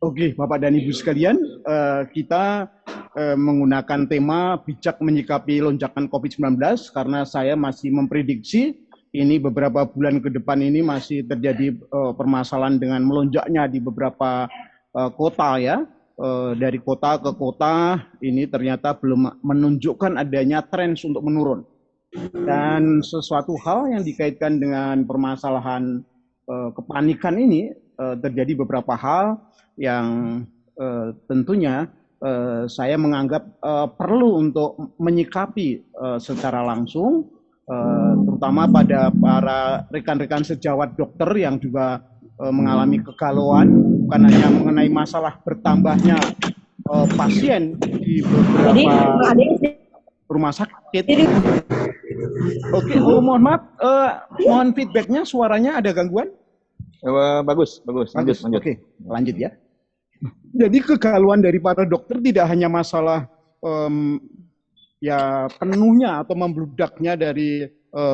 Oke, Bapak dan Ibu sekalian, kita menggunakan tema bijak menyikapi lonjakan COVID-19 karena saya masih memprediksi ini beberapa bulan ke depan ini masih terjadi permasalahan dengan melonjaknya di beberapa kota ya. Dari kota ke kota ini ternyata belum menunjukkan adanya tren untuk menurun. Dan sesuatu hal yang dikaitkan dengan permasalahan kepanikan ini terjadi beberapa hal yang tentunya saya menganggap perlu untuk menyikapi secara langsung, terutama pada para rekan-rekan sejawat dokter yang juga mengalami kegalauan, bukan hanya mengenai masalah bertambahnya pasien di beberapa rumah sakit. Oke, mohon maaf, mohon feedbacknya, suaranya ada gangguan? Bagus. Lanjut. Oke, lanjut ya. Jadi kegalauan dari para dokter tidak hanya masalah ya penuhnya atau membludaknya dari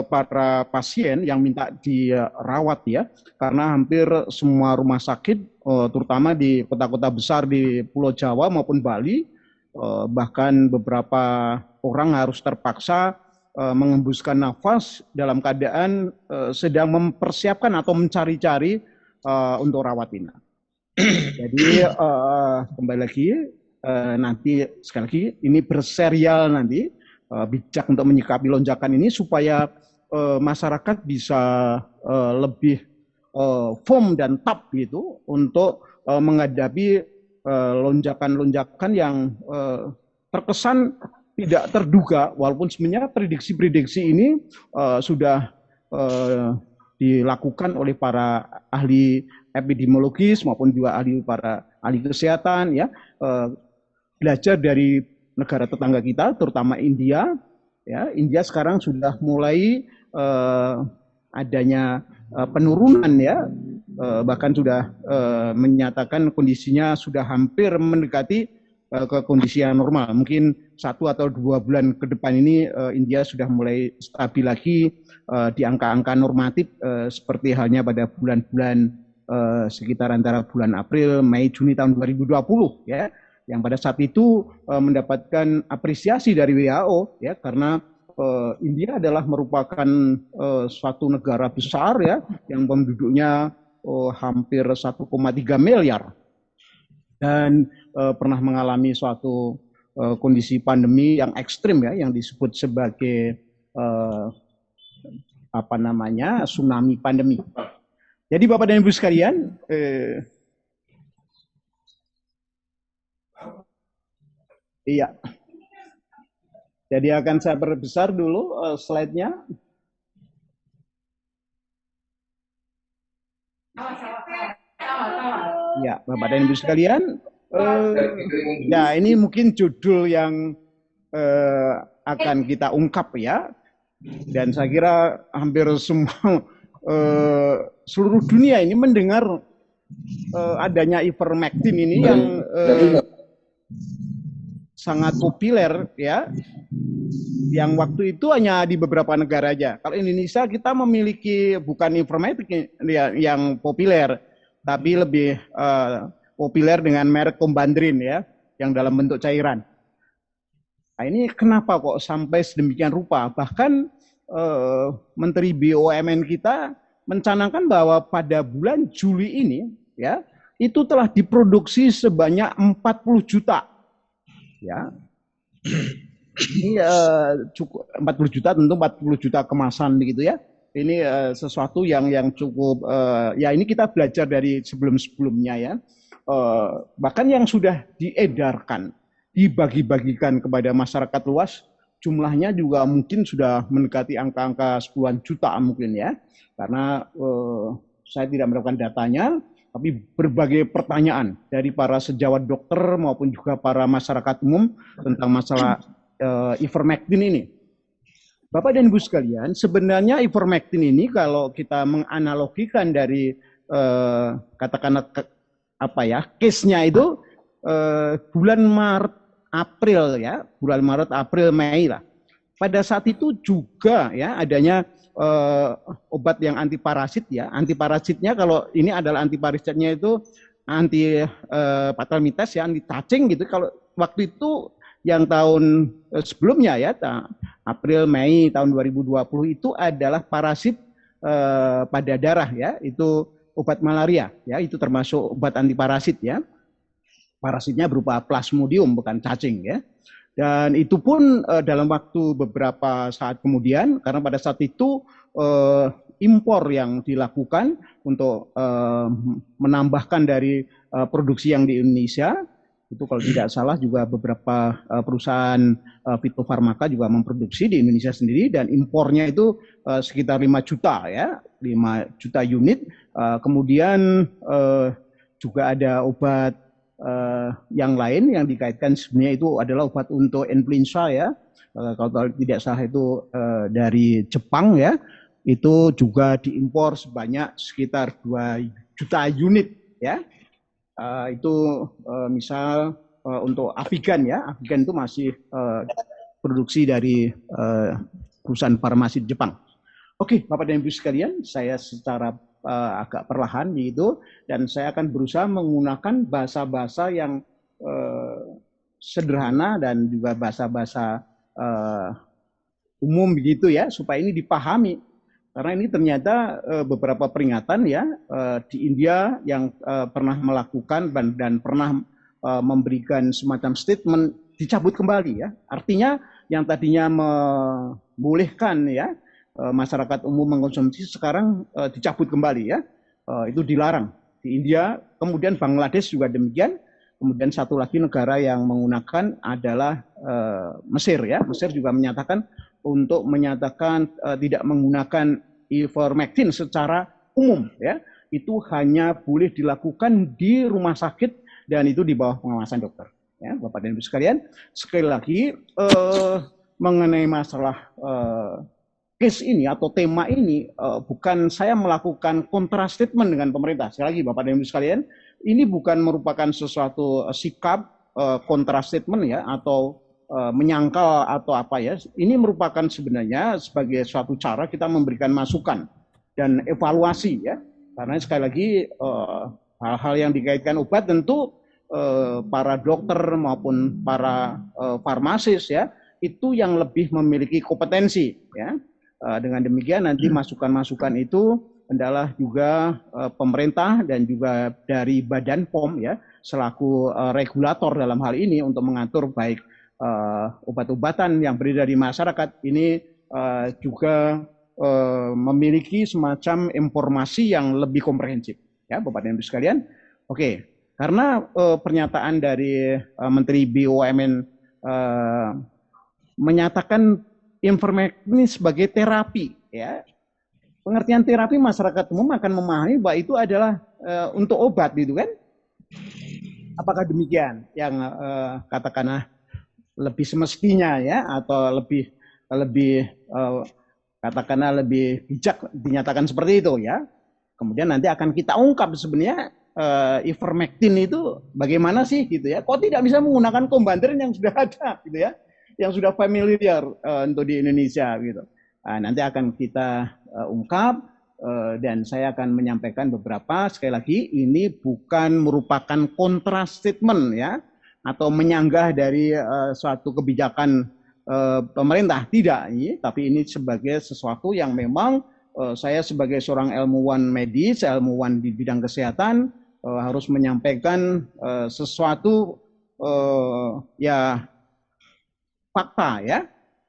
para pasien yang minta dirawat ya, karena hampir semua rumah sakit, terutama di kota-kota besar di Pulau Jawa maupun Bali, bahkan beberapa orang harus terpaksa mengembuskan nafas dalam keadaan sedang mempersiapkan atau mencari-cari untuk rawat inap. Jadi kembali lagi nanti sekali lagi ini berserial nanti bijak untuk menyikapi lonjakan ini supaya masyarakat bisa lebih firm dan tap gitu untuk menghadapi lonjakan-lonjakan yang terkesan tidak terduga, walaupun sebenarnya prediksi-prediksi ini sudah dilakukan oleh para ahli epidemiologis maupun juga para ahli kesehatan ya, belajar dari negara tetangga kita, terutama India. Ya, India sekarang sudah mulai adanya penurunan ya, bahkan sudah menyatakan kondisinya sudah hampir mendekati ke kondisi yang normal. Mungkin 1 atau 2 bulan ke depan ini India sudah mulai stabil lagi di angka-angka normatif seperti halnya pada bulan-bulan sekitar antara bulan April, Mei, Juni tahun 2020 ya, yang pada saat itu mendapatkan apresiasi dari WHO ya, karena India adalah merupakan suatu negara besar ya yang penduduknya hampir 1,3 miliar dan pernah mengalami suatu kondisi pandemi yang ekstrim ya, yang disebut sebagai tsunami pandemi. Jadi Bapak dan Ibu sekalian, iya. Jadi akan saya perbesar dulu slide-nya. Ya, Bapak dan Ibu sekalian, ya ini mungkin judul yang akan kita ungkap ya, dan saya kira hampir semua seluruh dunia ini mendengar adanya ivermectin ini yang sangat populer ya, yang waktu itu hanya di beberapa negara aja. Kalau Indonesia kita memiliki bukan ivermectin yang populer, tapi lebih populer dengan merek Combandrin ya, yang dalam bentuk cairan. Nah, ini kenapa kok sampai sedemikian rupa? Bahkan Menteri BUMN kita mencanangkan bahwa pada bulan Juli ini ya, itu telah diproduksi sebanyak 40 juta. Ya. Ini cukup 40 juta, tentu 40 juta kemasan begitu ya. Ini sesuatu yang cukup ya, ini kita belajar dari sebelum-sebelumnya ya. Bahkan yang sudah diedarkan, dibagi-bagikan kepada masyarakat luas, jumlahnya juga mungkin sudah mendekati angka-angka 10-an juta mungkin ya. Karena saya tidak mendapatkan datanya, tapi berbagai pertanyaan dari para sejawat dokter maupun juga para masyarakat umum tentang masalah ivermectin ini. Bapak dan Ibu sekalian, sebenarnya ivermectin ini kalau kita menganalogikan dari katakanlah case-nya itu bulan Maret April ya, bulan Maret April Mei lah. Pada saat itu juga ya adanya obat yang antiparasit ya. Antiparasitnya kalau ini adalah antiparasitnya itu anti patelitis ya, anti cacing gitu. Kalau waktu itu yang tahun sebelumnya ya, April Mei tahun 2020 itu adalah parasit pada darah ya, itu obat malaria ya, itu termasuk obat antiparasit ya. Parasitnya berupa plasmodium bukan cacing ya. Dan itu pun dalam waktu beberapa saat kemudian, karena pada saat itu impor yang dilakukan untuk menambahkan dari produksi yang di Indonesia, itu kalau tidak salah juga beberapa perusahaan fitofarmaka juga memproduksi di Indonesia sendiri, dan impornya itu sekitar 5 juta ya, 5 juta unit. Kemudian juga ada obat yang lain yang dikaitkan sebenarnya itu adalah obat untuk influenza ya, kalau tidak salah itu dari Jepang ya, itu juga diimpor sebanyak sekitar 2 juta unit ya. Itu misal untuk Avigan ya, Avigan itu masih produksi dari perusahaan farmasi Jepang. Oke, Bapak dan Ibu sekalian, saya secara agak perlahan gitu, dan saya akan berusaha menggunakan bahasa-bahasa yang sederhana dan juga bahasa-bahasa umum begitu ya, supaya ini dipahami. Karena ini ternyata beberapa peringatan ya di India yang pernah melakukan dan pernah memberikan semacam statement dicabut kembali ya. Artinya yang tadinya membolehkan ya masyarakat umum mengkonsumsi sekarang dicabut kembali ya, itu dilarang di India. Kemudian Bangladesh juga demikian. Kemudian satu lagi negara yang menggunakan adalah Mesir ya. Mesir juga menyatakan untuk menyatakan tidak menggunakan ivermectin secara umum ya. Itu hanya boleh dilakukan di rumah sakit dan itu di bawah pengawasan dokter. Ya, Bapak dan Ibu sekalian, sekali lagi mengenai masalah case ini atau tema ini, bukan saya melakukan kontra statement dengan pemerintah. Sekali lagi Bapak dan Ibu sekalian, ini bukan merupakan sesuatu sikap kontra statement ya, atau menyangkal atau apa ya. Ini merupakan sebenarnya sebagai suatu cara kita memberikan masukan dan evaluasi ya. Karena sekali lagi hal-hal yang dikaitkan obat tentu para dokter maupun para farmasis ya, itu yang lebih memiliki kompetensi ya. Dengan demikian nanti masukan-masukan itu adalah juga pemerintah dan juga dari Badan POM ya, selaku regulator dalam hal ini untuk mengatur baik obat-obatan yang beredar di masyarakat ini juga memiliki semacam informasi yang lebih komprehensif ya Bapak dan Ibu sekalian. Oke, karena pernyataan dari Menteri BUMN menyatakan ivermectin sebagai terapi ya. Pengertian terapi masyarakat umum akan memahami bahwa itu adalah untuk obat gitu kan. Apakah demikian yang katakanlah lebih semestinya ya, atau lebih katakanlah lebih bijak dinyatakan seperti itu ya. Kemudian nanti akan kita ungkap sebenarnya ivermectin itu bagaimana sih gitu ya. Kok tidak bisa menggunakan kombanderin yang sudah ada gitu ya, yang sudah familiar untuk di Indonesia gitu. Nah, nanti akan kita ungkap dan saya akan menyampaikan beberapa. Sekali lagi ini bukan merupakan kontra statement ya, atau menyanggah dari suatu kebijakan pemerintah, tidak, tapi ini sebagai sesuatu yang memang saya sebagai seorang ilmuwan medis, ilmuwan di bidang kesehatan harus menyampaikan sesuatu ya fakta ya,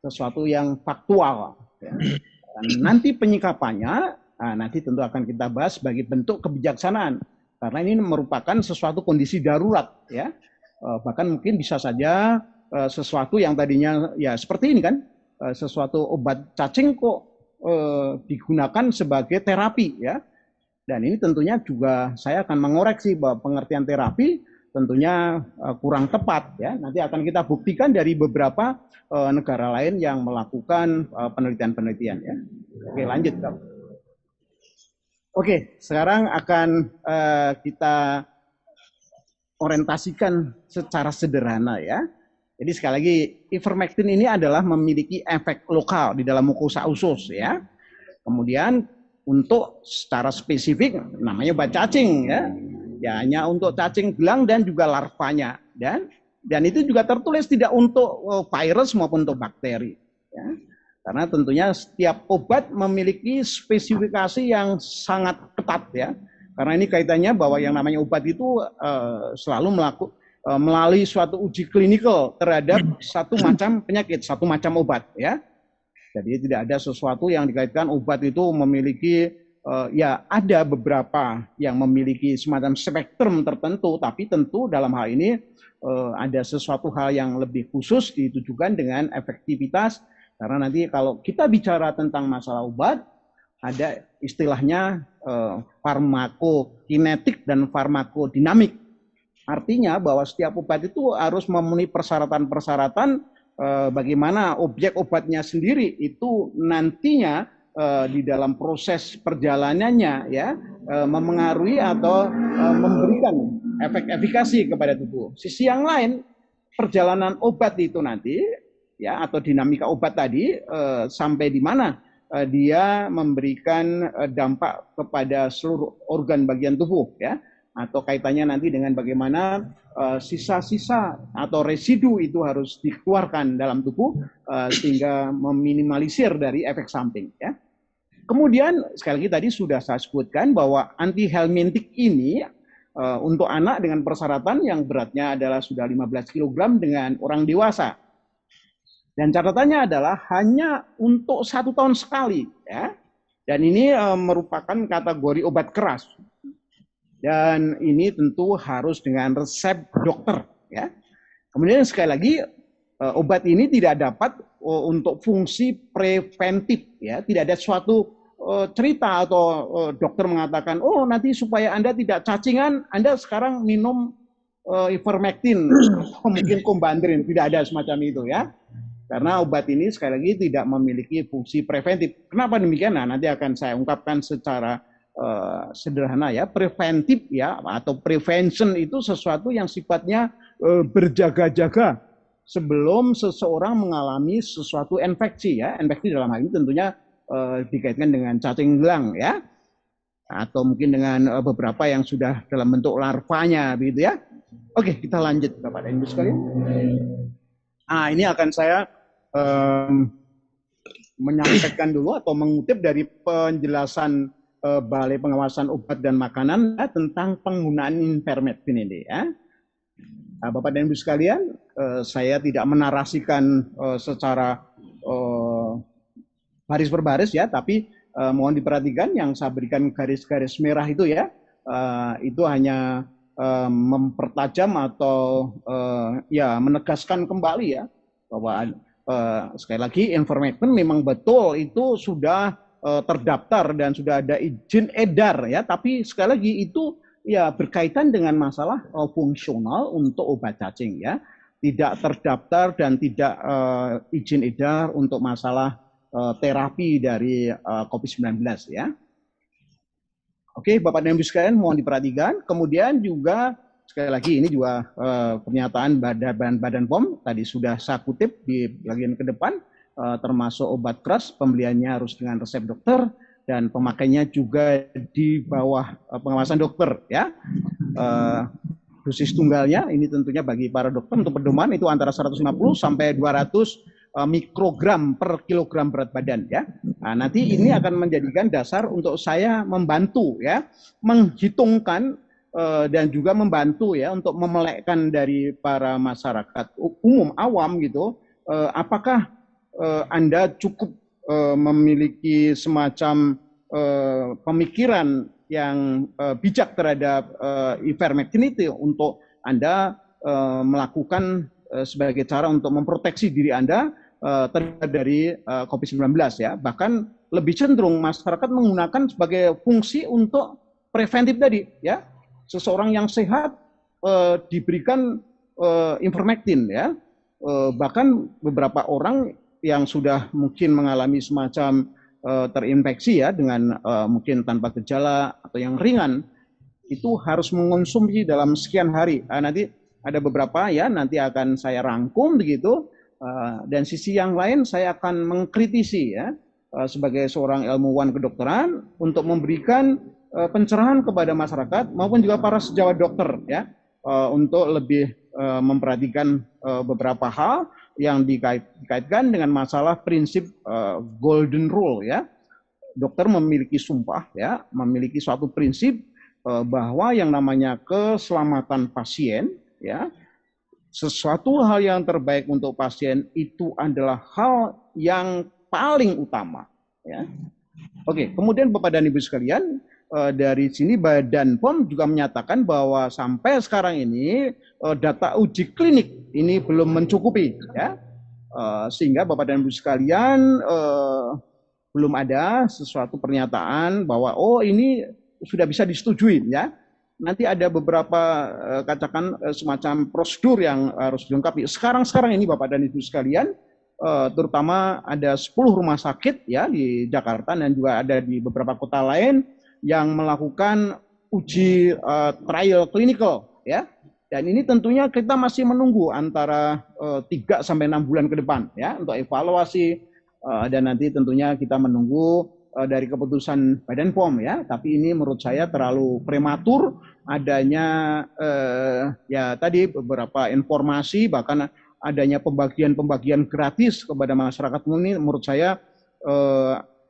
sesuatu yang faktual ya. Dan nanti penyikapannya nanti tentu akan kita bahas sebagai bentuk kebijaksanaan, karena ini merupakan sesuatu kondisi darurat ya. Bahkan mungkin bisa saja sesuatu yang tadinya ya seperti ini kan, sesuatu obat cacing kok digunakan sebagai terapi ya. Dan ini tentunya juga saya akan mengoreksi bahwa pengertian terapi tentunya kurang tepat ya. Nanti akan kita buktikan dari beberapa negara lain yang melakukan penelitian-penelitian ya. Oke, lanjut Kak. Oke, sekarang akan kita orientasikan secara sederhana ya. Jadi sekali lagi ivermectin ini adalah memiliki efek lokal di dalam mukosa usus ya. Kemudian untuk secara spesifik namanya obat cacing ya. ya hanya untuk cacing belang dan juga larvanya, dan itu juga tertulis tidak untuk virus maupun untuk bakteri, ya. Karena tentunya setiap obat memiliki spesifikasi yang sangat ketat, ya. Karena ini kaitannya bahwa yang namanya obat itu selalu melalui suatu uji klinikal terhadap satu macam penyakit, satu macam obat, ya. Jadi tidak ada sesuatu yang dikaitkan obat itu memiliki ya ada beberapa yang memiliki semacam spektrum tertentu, tapi tentu dalam hal ini ada sesuatu hal yang lebih khusus ditujukan dengan efektivitas, karena nanti kalau kita bicara tentang masalah obat ada istilahnya farmakokinetik dan farmakodinamik. Artinya bahwa setiap obat itu harus memenuhi persyaratan-persyaratan bagaimana objek obatnya sendiri itu nantinya di dalam proses perjalanannya, ya, memengaruhi atau memberikan efek efikasi kepada tubuh. Sisi yang lain, perjalanan obat itu nanti, ya, atau dinamika obat tadi sampai di mana dia memberikan dampak kepada seluruh organ bagian tubuh, ya, atau kaitannya nanti dengan bagaimana sisa-sisa atau residu itu harus dikeluarkan dalam tubuh sehingga meminimalisir dari efek samping, ya. Kemudian sekali lagi tadi sudah saya sebutkan bahwa antihelmintik ini untuk anak dengan persyaratan yang beratnya adalah sudah 15 kg dengan orang dewasa. Dan catatannya adalah hanya untuk 1 tahun sekali, ya. Dan ini merupakan kategori obat keras. Dan ini tentu harus dengan resep dokter, ya. Kemudian sekali lagi obat ini tidak dapat untuk fungsi preventif, ya. Tidak ada suatu cerita atau dokter mengatakan, oh nanti supaya Anda tidak cacingan, Anda sekarang minum ivermectin atau mungkin combandrin. Tidak ada semacam itu, ya. Karena obat ini sekali lagi tidak memiliki fungsi preventif. Kenapa demikian? Nah, nanti akan saya ungkapkan secara sederhana, ya. Preventif, ya, atau prevention itu sesuatu yang sifatnya berjaga-jaga sebelum seseorang mengalami sesuatu infeksi, ya. Infeksi dalam hal ini tentunya dikaitkan dengan cacing belang, ya, atau mungkin dengan beberapa yang sudah dalam bentuk larvanya, begitu, ya. Oke, kita lanjut Bapak dan Ibu sekalian. Ini akan saya menyampaikan dulu atau mengutip dari penjelasan Balai Pengawasan Obat dan Makanan tentang penggunaan ivermectin ini, ya. Bapak dan Ibu sekalian, saya tidak menarasikan secara baris per baris, ya, tapi mohon diperhatikan yang saya berikan garis-garis merah itu, ya, itu hanya mempertajam atau ya menegaskan kembali, ya, bahwa sekali lagi ivermectin memang betul itu sudah terdaftar dan sudah ada izin edar, ya, tapi sekali lagi itu ya berkaitan dengan masalah fungsional untuk obat cacing, ya, tidak terdaftar dan tidak izin edar untuk masalah terapi dari COVID-19, ya. Oke, Bapak dan Ibu sekalian mohon diperhatikan. Kemudian juga sekali lagi ini juga pernyataan Badan POM tadi sudah saya kutip di bagian ke depan, termasuk obat keras pembeliannya harus dengan resep dokter dan pemakainya juga di bawah pengawasan dokter, ya. Dosis tunggalnya ini tentunya bagi para dokter untuk pedoman itu antara 150 sampai 200 mikrogram per kilogram berat badan, ya. Nah, nanti ini akan menjadikan dasar untuk saya membantu, ya, menghitungkan dan juga membantu, ya, untuk memelekkan dari para masyarakat umum awam gitu, apakah Anda cukup memiliki semacam pemikiran yang bijak terhadap ivermectin itu untuk Anda melakukan sebagai cara untuk memproteksi diri Anda terhadap dari COVID-19, ya. Bahkan lebih cenderung masyarakat menggunakan sebagai fungsi untuk preventif tadi, ya. Seseorang yang sehat diberikan ivermectin, ya. Bahkan beberapa orang yang sudah mungkin mengalami semacam terinfeksi, ya, dengan mungkin tanpa gejala atau yang ringan, itu harus mengonsumsi dalam sekian hari. Nanti ada beberapa, ya, nanti akan saya rangkum begitu, dan sisi yang lain saya akan mengkritisi, ya, sebagai seorang ilmuwan kedokteran untuk memberikan pencerahan kepada masyarakat maupun juga para sejawat dokter ya untuk lebih memperhatikan beberapa hal yang dikaitkan dengan masalah prinsip golden rule ya. Dokter memiliki sumpah ya, memiliki suatu prinsip bahwa yang namanya keselamatan pasien ya, sesuatu hal yang terbaik untuk pasien itu adalah hal yang paling utama ya. Oke, kemudian Bapak dan Ibu sekalian, dari sini Badan POM juga menyatakan bahwa sampai sekarang ini data uji klinik ini belum mencukupi ya. Sehingga Bapak dan Ibu sekalian belum ada sesuatu pernyataan bahwa oh ini sudah bisa disetujui ya. Nanti ada beberapa katakan semacam prosedur yang harus dilengkapi. Sekarang ini Bapak dan Ibu sekalian, terutama ada 10 rumah sakit ya di Jakarta dan juga ada di beberapa kota lain yang melakukan uji trial clinical ya. Dan ini tentunya kita masih menunggu antara 3 sampai 6 bulan ke depan ya untuk evaluasi dan nanti tentunya kita menunggu dari keputusan Badan POM ya. Tapi ini menurut saya terlalu prematur adanya ya tadi beberapa informasi bahkan adanya pembagian gratis kepada masyarakat ini menurut saya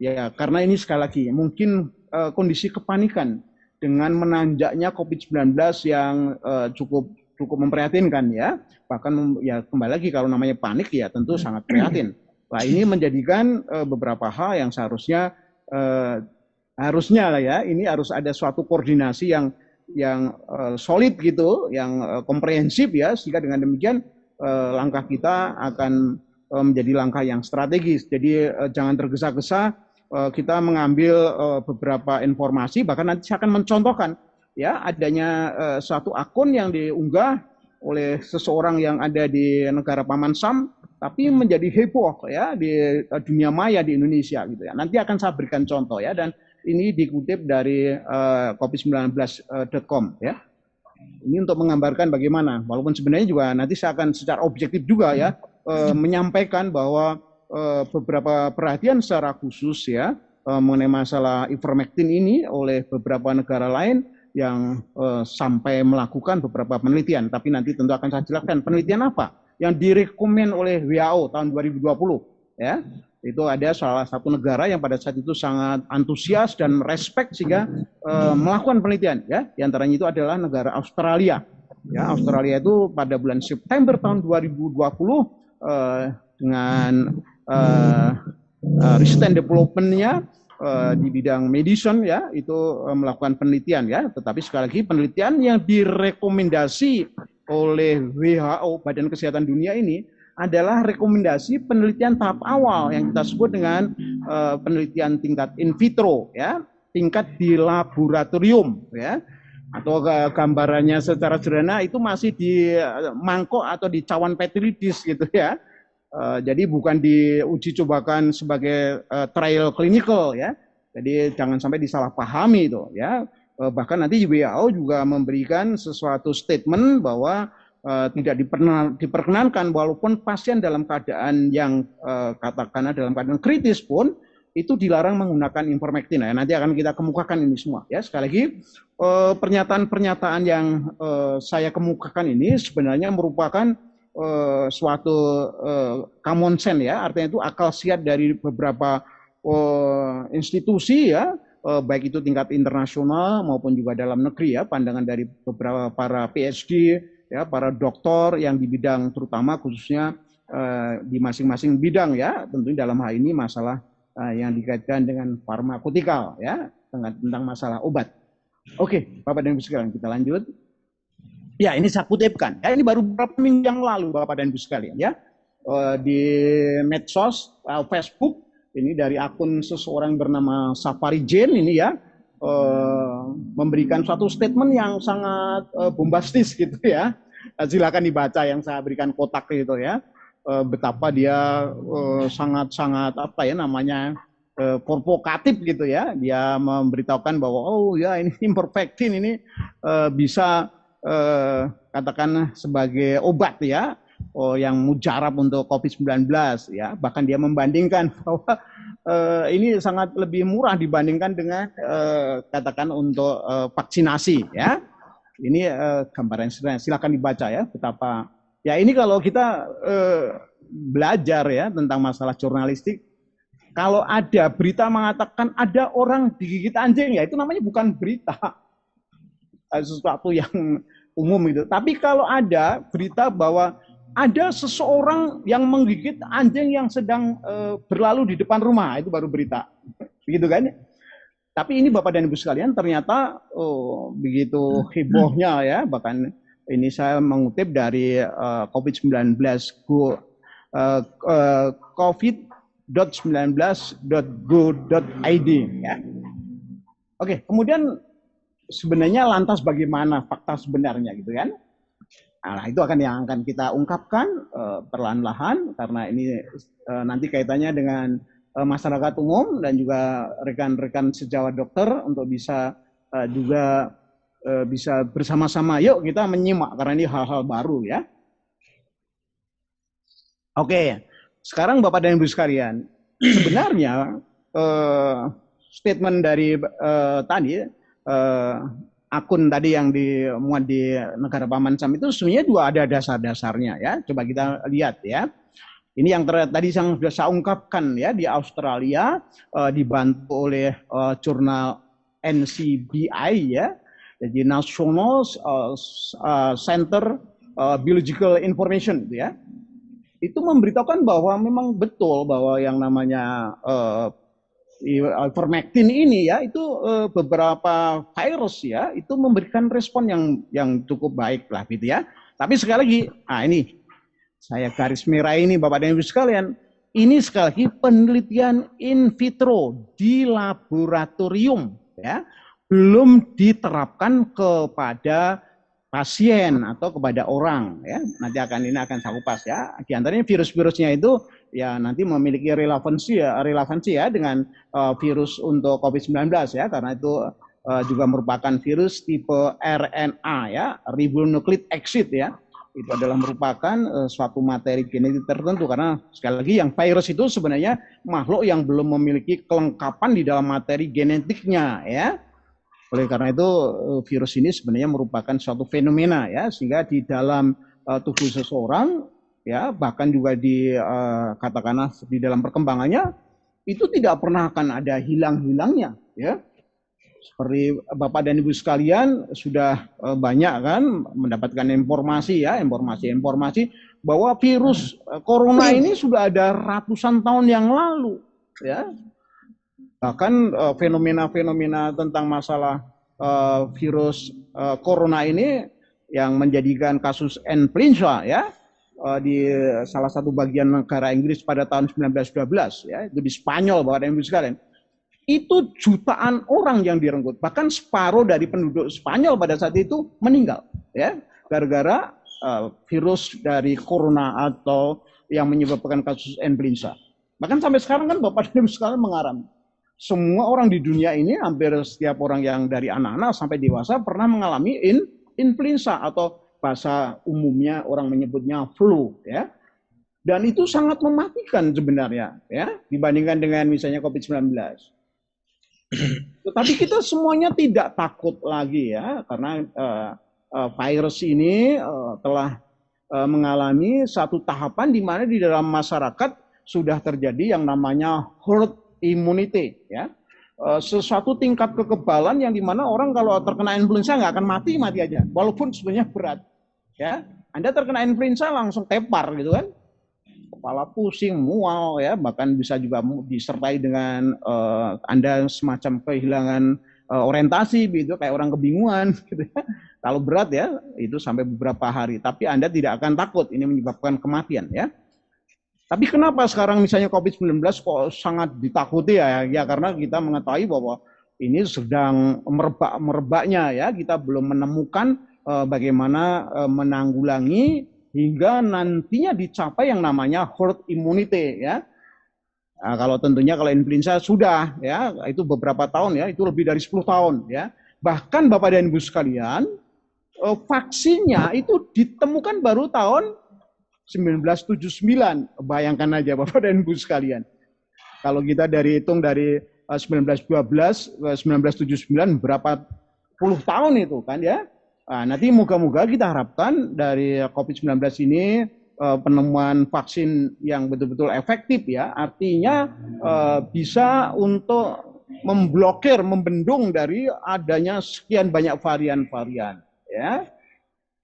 ya karena ini sekali lagi mungkin kondisi kepanikan dengan menanjaknya COVID-19 yang cukup memprihatinkan ya. Bahkan ya kembali lagi kalau namanya panik ya tentu sangat prihatin. Nah ini menjadikan beberapa hal yang seharusnya lah ya ini harus ada suatu koordinasi yang solid gitu, yang komprehensif ya sehingga dengan demikian langkah kita akan menjadi langkah yang strategis. Jadi jangan tergesa-gesa kita mengambil beberapa informasi, bahkan nanti saya akan mencontohkan ya adanya suatu akun yang diunggah oleh seseorang yang ada di negara Paman Sam, tapi menjadi heboh ya di dunia maya di Indonesia gitu ya. Nanti akan saya berikan contoh ya, dan ini dikutip dari covid19.com ya. Ini untuk menggambarkan bagaimana, walaupun sebenarnya juga nanti saya akan secara objektif juga ya menyampaikan bahwa beberapa perhatian secara khusus ya mengenai masalah ivermectin ini oleh beberapa negara lain yang sampai melakukan beberapa penelitian. Tapi nanti tentu akan saya jelaskan penelitian apa yang direkomend oleh WHO tahun 2020 ya. Itu ada salah satu negara yang pada saat itu sangat antusias dan respect sehingga melakukan penelitian ya. Di antaranya itu adalah negara Australia. Ya, Australia itu pada bulan September tahun 2020 dengan research and development-nya di bidang medicine ya itu melakukan penelitian ya. Tetapi sekali lagi penelitian yang direkomendasi oleh WHO Badan Kesehatan Dunia ini adalah rekomendasi penelitian tahap awal yang kita sebut dengan penelitian tingkat in vitro ya, tingkat di laboratorium ya, atau gambarannya secara sederhana itu masih di mangkok atau di cawan petri dish gitu ya. Jadi bukan diuji cobakan sebagai trial clinical ya. Jadi jangan sampai disalahpahami itu ya. Bahkan nanti WHO juga memberikan sesuatu statement bahwa tidak diperkenankan walaupun pasien dalam keadaan yang katakanlah dalam keadaan kritis pun itu dilarang menggunakan ivermectin. Nah, nanti akan kita kemukakan ini semua ya. Sekali lagi pernyataan-pernyataan yang saya kemukakan ini sebenarnya merupakan suatu common sense ya, artinya itu akal sehat dari beberapa institusi ya, baik itu tingkat internasional maupun juga dalam negeri ya, pandangan dari beberapa para PhD ya, para dokter yang di bidang terutama khususnya di masing-masing bidang ya, tentunya dalam hal ini masalah yang dikaitkan dengan farmakotikal ya, tentang masalah obat. Oke, Bapak dan Ibu sekalian, kita lanjut. Ya, ini saya kutipkan. Ya, ini baru beberapa minggu yang lalu, Bapak dan Ibu sekalian ya, di medsos, Facebook, ini dari akun seseorang bernama Safari Jane ini ya, memberikan suatu statement yang sangat bombastis gitu ya. Silakan dibaca yang saya berikan kotak gitu ya. Betapa dia sangat apa ya namanya provokatif gitu ya. Dia memberitahukan bahwa oh ya ini ivermectin ini bisa katakan sebagai obat ya, yang mujarab untuk COVID-19 ya. Bahkan dia membandingkan bahwa ini sangat lebih murah dibandingkan dengan katakan untuk vaksinasi ya. Ini gambaran sederhana, silakan dibaca ya betapa ya ini kalau kita belajar ya tentang masalah jurnalistik, kalau ada berita mengatakan ada orang digigit anjing ya itu namanya bukan berita, sesuatu yang umum itu. Tapi kalau ada berita bahwa ada seseorang yang menggigit anjing yang sedang berlalu di depan rumah, itu baru berita, begitu kan? Tapi ini Bapak dan Ibu sekalian ternyata begitu hebohnya ya, bahkan ini saya mengutip dari COVID-19 covid.19.go.id ya. Oke, kemudian sebenarnya lantas bagaimana fakta sebenarnya gitu kan? Nah, itu yang akan kita ungkapkan perlahan-lahan karena ini nanti kaitannya dengan masyarakat umum dan juga rekan-rekan sejawat dokter untuk bisa juga bisa bersama-sama yuk kita menyimak karena ini hal-hal baru ya. Oke, sekarang Bapak dan Ibu sekalian, sebenarnya statement dari tadi akun tadi yang dimuat di negara Paman Sam itu sebenarnya dua ada dasar-dasarnya ya. Coba kita lihat ya. Ini yang tadi yang sudah saya ungkapkan ya di Australia dibantu oleh jurnal NCBI ya, jadi National Center Biological Information ya. Itu memberitakan bahwa memang betul bahwa yang namanya ivermectin ini ya itu beberapa virus ya itu memberikan respon yang cukup baik lah gitu ya. Tapi sekali lagi, ini saya garis merah ini Bapak dan Ibu sekalian, ini sekali lagi penelitian in vitro di laboratorium ya, belum diterapkan kepada pasien atau kepada orang ya. Nanti ini akan saya kupas ya. Di antaranya virus-virusnya itu ya nanti memiliki relevansi ya dengan virus untuk COVID-19 ya, karena itu juga merupakan virus tipe RNA ya, ribonucleic acid ya. Itu adalah merupakan suatu materi genetik tertentu karena sekali lagi yang virus itu sebenarnya makhluk yang belum memiliki kelengkapan di dalam materi genetiknya ya. Oleh karena itu virus ini sebenarnya merupakan suatu fenomena ya, sehingga di dalam tubuh seseorang ya bahkan juga di katakanlah di dalam perkembangannya itu tidak pernah akan ada hilang-hilangnya ya. Seperti Bapak dan Ibu sekalian sudah banyak kan mendapatkan informasi ya, informasi bahwa virus corona ini sudah ada ratusan tahun yang lalu ya. Bahkan fenomena-fenomena tentang masalah virus corona ini yang menjadikan kasus influenza ya di salah satu bagian negara Inggris pada tahun 1912 ya, itu di Spanyol Bapak dan Ibu sekalian. Itu jutaan orang yang direnggut, bahkan separuh dari penduduk Spanyol pada saat itu meninggal ya gara-gara virus dari corona atau yang menyebabkan kasus influenza. Bahkan sampai sekarang kan Bapak dan Ibu sekalian mengalami. Semua orang di dunia ini, hampir setiap orang yang dari anak-anak sampai dewasa pernah mengalami influenza atau bahasa umumnya orang menyebutnya flu ya. Dan itu sangat mematikan sebenarnya ya dibandingkan dengan misalnya COVID-19. Tetapi kita semuanya tidak takut lagi ya karena virus ini telah mengalami satu tahapan di mana di dalam masyarakat sudah terjadi yang namanya herd immunity ya, sesuatu tingkat kekebalan yang dimana orang kalau terkena influenza nggak akan mati aja walaupun sebenarnya berat ya. Anda terkena influenza langsung tepar gitu kan, kepala pusing, mual ya, bahkan bisa juga disertai dengan Anda semacam kehilangan orientasi gitu, kayak orang kebingungan gitu ya. Kalau berat ya itu sampai beberapa hari, tapi Anda tidak akan takut ini menyebabkan kematian ya. Tapi kenapa sekarang misalnya COVID-19 kok sangat ditakuti ya? Ya karena kita mengetahui bahwa ini sedang merebaknya ya, kita belum menemukan bagaimana menanggulangi hingga nantinya dicapai yang namanya herd immunity ya. Nah, kalau tentunya kalau influenza sudah ya, itu beberapa tahun ya, itu lebih dari 10 tahun ya. Bahkan Bapak dan Ibu sekalian, vaksinnya itu ditemukan baru tahun 1979. Bayangkan aja Bapak dan Ibu sekalian. Kalau kita hitung dari 1912 ke 1979 berapa puluh tahun itu kan ya. Nah, nanti moga-moga kita harapkan dari COVID-19 ini penemuan vaksin yang betul-betul efektif ya. Artinya bisa untuk memblokir, membendung dari adanya sekian banyak varian-varian ya.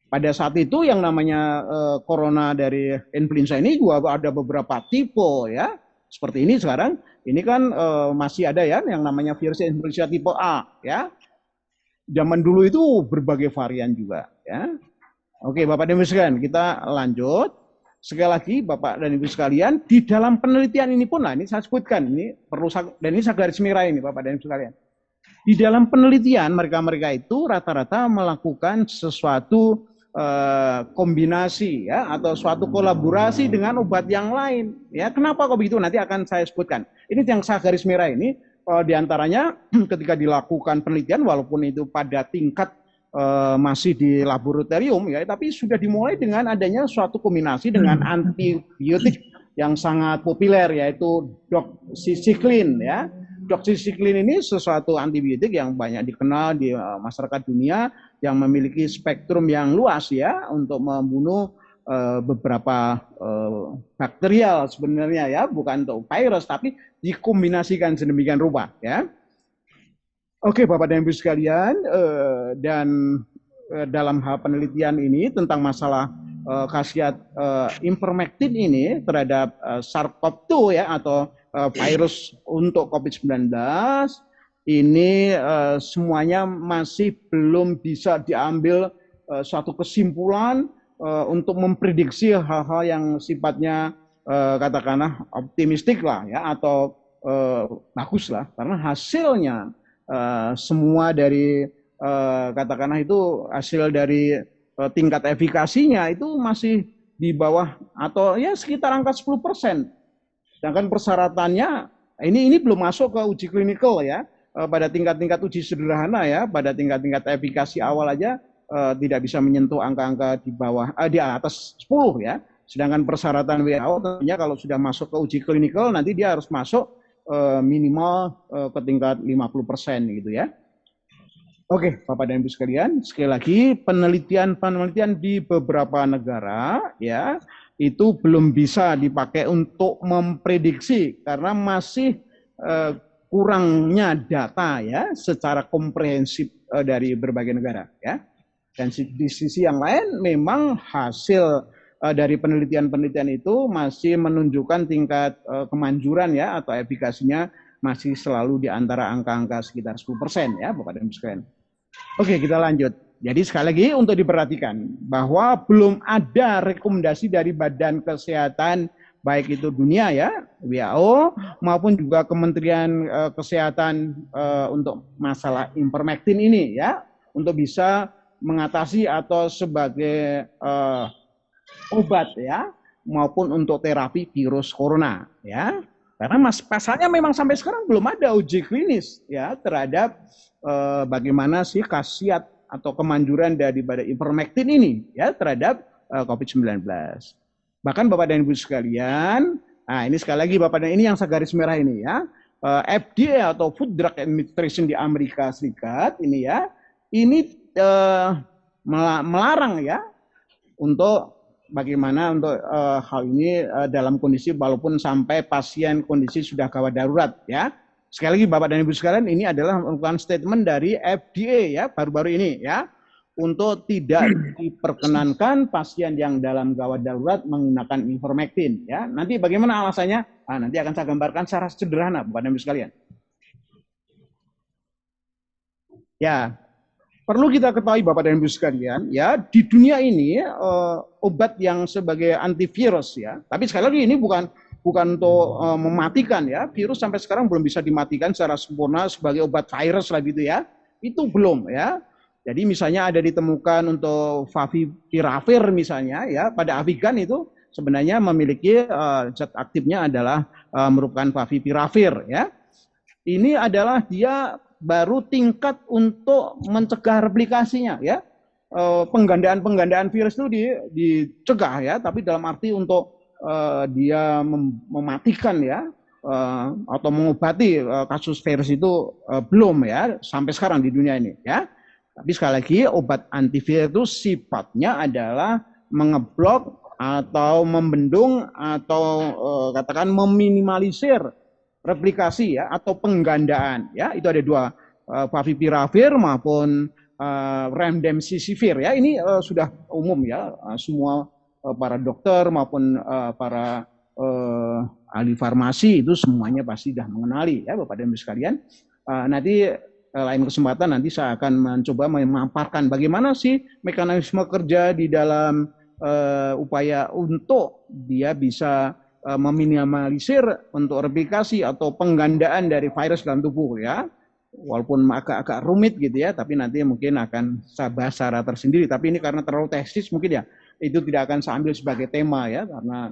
Pada saat itu yang namanya corona dari influenza ini juga ada beberapa tipe ya. Seperti ini sekarang, ini kan masih ada ya yang namanya virus influenza tipe A ya. Zaman dulu itu berbagai varian juga ya. Oke, Bapak dan Ibu sekalian, kita lanjut. Sekali lagi Bapak dan Ibu sekalian, di dalam penelitian ini pun, nah ini saya sebutkan, ini perlu dan ini saya garis merah ini Bapak dan Ibu sekalian. Di dalam penelitian mereka-mereka itu rata-rata melakukan sesuatu kombinasi ya atau suatu kolaborasi dengan obat yang lain. Ya, kenapa kok begitu? Nanti akan saya sebutkan. Ini yang saya garis merah ini diantaranya ketika dilakukan penelitian, walaupun itu pada tingkat masih di laboratorium ya, tapi sudah dimulai dengan adanya suatu kombinasi dengan antibiotik yang sangat populer yaitu doxycycline ya. Doxycycline ini sesuatu antibiotik yang banyak dikenal di masyarakat dunia yang memiliki spektrum yang luas ya untuk membunuh beberapa bakterial sebenarnya ya, bukan untuk virus tapi dikombinasikan sedemikian rupa ya. Oke Bapak dan Ibu sekalian, dan dalam hal penelitian ini tentang masalah khasiat ivermectin ini terhadap SARS-CoV-2 ya atau virus untuk COVID-19 ini semuanya masih belum bisa diambil suatu kesimpulan untuk memprediksi hal-hal yang sifatnya katakanlah optimistik lah ya atau bagus lah, karena hasilnya semua dari katakanlah itu hasil dari tingkat efikasinya itu masih di bawah atau ya sekitar angka 10%. Sedangkan persyaratannya ini belum masuk ke uji klinikal ya. Pada tingkat-tingkat uji sederhana ya, pada tingkat-tingkat efikasi awal aja tidak bisa menyentuh angka-angka di bawah di atas 10 ya. Sedangkan persyaratan WHO tentunya kalau sudah masuk ke uji klinikal nanti dia harus masuk minimal ke tingkat 50% gitu ya. Oke, Bapak dan Ibu sekalian, sekali lagi penelitian di beberapa negara ya itu belum bisa dipakai untuk memprediksi karena masih kurangnya data ya secara komprehensif dari berbagai negara ya. Dan di sisi yang lain memang hasil dari penelitian-penelitian itu masih menunjukkan tingkat kemanjuran ya atau efikasinya masih selalu di antara angka-angka sekitar 10% ya Bapak dan Ibu sekalian. Oke, kita lanjut. Jadi sekali lagi untuk diperhatikan bahwa belum ada rekomendasi dari Badan Kesehatan baik itu dunia ya, WHO maupun juga Kementerian Kesehatan untuk masalah ivermectin ini ya, untuk bisa mengatasi atau sebagai obat ya, maupun untuk terapi virus corona ya. Karena pasalnya memang sampai sekarang belum ada uji klinis ya terhadap bagaimana sih khasiat atau kemanjuran daripada ivermectin ini ya terhadap COVID-19. Bahkan Bapak dan Ibu sekalian, nah ini sekali lagi Bapak dan ini yang saya garis merah ini ya, FDA atau Food Drug Administration di Amerika Serikat ini ya, ini melarang ya untuk bagaimana untuk hal ini dalam kondisi walaupun sampai pasien kondisi sudah gawat darurat ya. Sekali lagi Bapak dan Ibu sekalian, ini adalah merupakan statement dari FDA ya baru-baru ini ya, untuk tidak diperkenankan pasien yang dalam gawat darurat menggunakan ivermectin ya. Nanti bagaimana alasannya? Nah, nanti akan saya gambarkan secara sederhana Bapak dan Ibu sekalian. Ya, perlu kita ketahui Bapak dan Ibu sekalian ya, di dunia ini obat yang sebagai antivirus ya. Tapi sekali lagi ini bukan untuk mematikan ya. Virus sampai sekarang belum bisa dimatikan secara sempurna sebagai obat virus lah gitu ya. Itu belum ya. Jadi misalnya ada ditemukan untuk favipiravir misalnya ya, pada Avigan itu sebenarnya memiliki zat aktifnya adalah merupakan favipiravir ya. Ini adalah dia baru tingkat untuk mencegah replikasinya ya. Penggandaan virus itu dicegah ya, tapi dalam arti untuk dia mematikan ya atau mengobati kasus virus itu belum ya sampai sekarang di dunia ini ya. Tapi sekali lagi obat antivirus itu sifatnya adalah mengeblok atau membendung atau katakan meminimalisir replikasi ya atau penggandaan ya. Itu ada dua, favipiravir maupun remdesivir ya. Ini sudah umum ya, semua para dokter maupun para ahli farmasi itu semuanya pasti sudah mengenali ya Bapak dan Ibu sekalian. Nanti lain kesempatan nanti saya akan mencoba memaparkan bagaimana sih mekanisme kerja di dalam upaya untuk dia bisa meminimalisir untuk replikasi atau penggandaan dari virus dalam tubuh ya. Walaupun agak rumit gitu ya, tapi nanti mungkin akan saya bahas secara tersendiri. Tapi ini karena terlalu teknis mungkin ya, itu tidak akan saya ambil sebagai tema ya, karena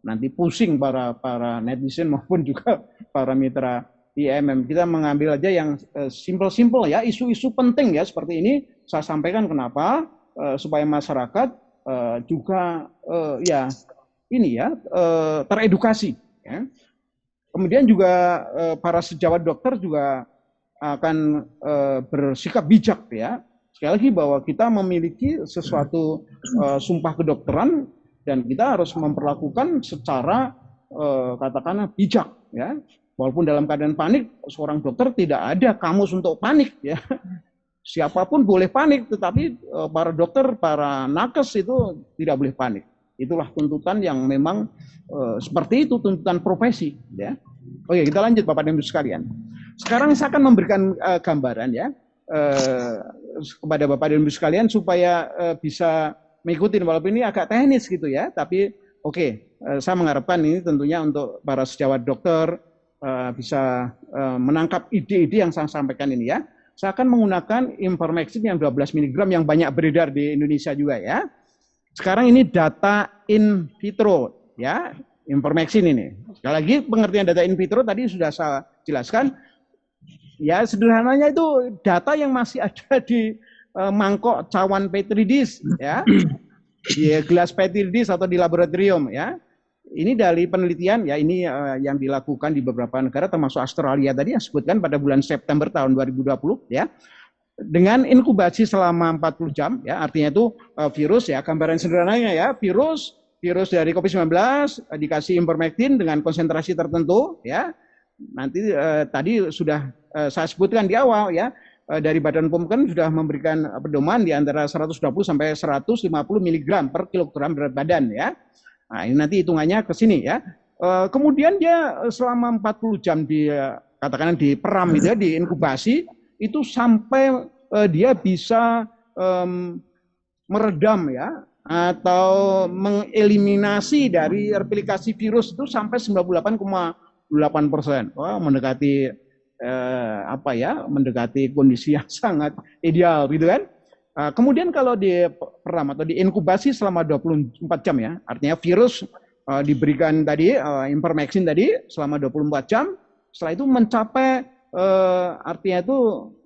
nanti pusing para netizen maupun juga para mitra IMM. Kita mengambil aja yang simple-simple ya, isu-isu penting ya seperti ini saya sampaikan kenapa supaya masyarakat juga ya ini ya teredukasi. Ya. Kemudian juga para sejawat dokter juga akan bersikap bijak ya. Sekali lagi bahwa kita memiliki sesuatu sumpah kedokteran dan kita harus memperlakukan secara katakanlah bijak ya. Walaupun dalam keadaan panik, seorang dokter tidak ada kamus untuk panik ya. Siapapun boleh panik, tetapi para dokter, para nakes itu tidak boleh panik. Itulah tuntutan yang memang seperti itu, tuntutan profesi ya. Oke, kita lanjut Bapak dan Ibu sekalian. Sekarang saya akan memberikan gambaran ya kepada Bapak dan Ibu sekalian supaya bisa mengikuti, walaupun ini agak teknis gitu ya, tapi oke, saya mengharapkan ini tentunya untuk para sejawat dokter bisa menangkap ide-ide yang saya sampaikan ini ya. Saya akan menggunakan Ivermectin yang 12 mg yang banyak beredar di Indonesia juga ya. Sekarang ini data in vitro ya, Ivermectin ini. Sekali lagi pengertian data in vitro tadi sudah saya jelaskan. Ya sederhananya itu data yang masih ada di mangkok cawan petri dish ya, di gelas petri dish atau di laboratorium ya. Ini dari penelitian ya, ini yang dilakukan di beberapa negara termasuk Australia tadi yang sebutkan pada bulan September tahun 2020 ya. Dengan inkubasi selama 40 jam ya, artinya itu virus ya, gambaran sederhananya ya, virus dari COVID-19 dikasih Ivermectin dengan konsentrasi tertentu ya. Nanti tadi sudah saya sebutkan di awal ya, dari Badan POM kan sudah memberikan pedoman di antara 120 sampai 150 mg per kilogram berat badan ya. Nah, ini nanti hitungannya ke sini ya. Kemudian dia selama 40 jam katakan diperam itu ya, diinkubasi itu sampai dia bisa meredam ya atau mengeliminasi dari replikasi virus itu sampai 98,8%. Wah, mendekati apa ya? Mendekati kondisi yang sangat ideal gitu kan. Kemudian kalau diperam atau diinkubasi selama 24 jam ya, artinya virus diberikan tadi Ivermectin tadi selama 24 jam, setelah itu mencapai artinya itu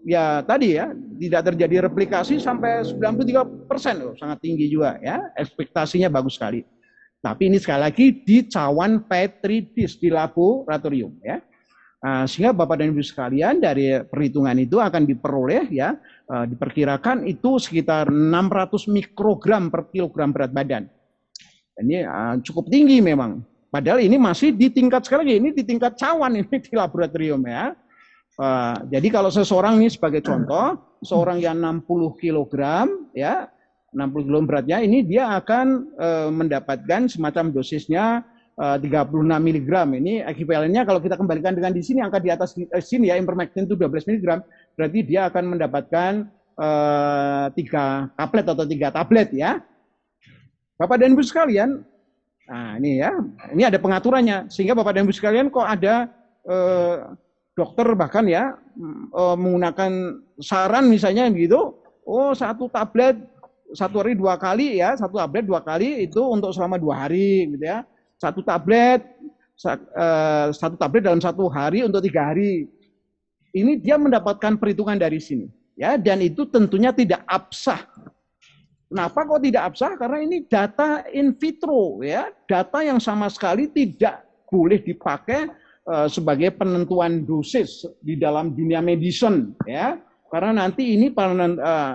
ya tadi ya tidak terjadi replikasi sampai 93%, sangat tinggi juga ya, ekspektasinya bagus sekali. Tapi ini sekali lagi di cawan petri dish di laboratorium ya. Sehingga Bapak dan Ibu sekalian dari perhitungan itu akan diperoleh ya, diperkirakan itu sekitar 600 mikrogram per kilogram berat badan. Ini cukup tinggi memang. Padahal ini masih di tingkat, sekali lagi ini di tingkat cawan ini di laboratorium ya. Jadi kalau seseorang ini sebagai contoh, seorang yang 60 kg ya, 60 kg beratnya ini dia akan mendapatkan semacam dosisnya 36 mg. Ini ekuivalennya kalau kita kembalikan dengan di sini angka di atas sini ya, Ivermectin itu 12 mg, berarti dia akan mendapatkan 3 tablet atau 3 tablet ya. Bapak dan Ibu sekalian, nah ini ya, ini ada pengaturannya sehingga Bapak dan Ibu sekalian kok ada dokter bahkan ya menggunakan saran misalnya gitu, oh 1 tablet 1 hari 2 kali ya, 1 tablet 2 kali itu untuk selama 2 hari gitu ya. 1 tablet dalam 1 hari untuk 3 hari. Ini dia mendapatkan perhitungan dari sini ya, dan itu tentunya tidak absah. Kenapa kok tidak absah? Karena ini data in vitro ya, data yang sama sekali tidak boleh dipakai sebagai penentuan dosis di dalam dunia medicine, ya. Karena nanti ini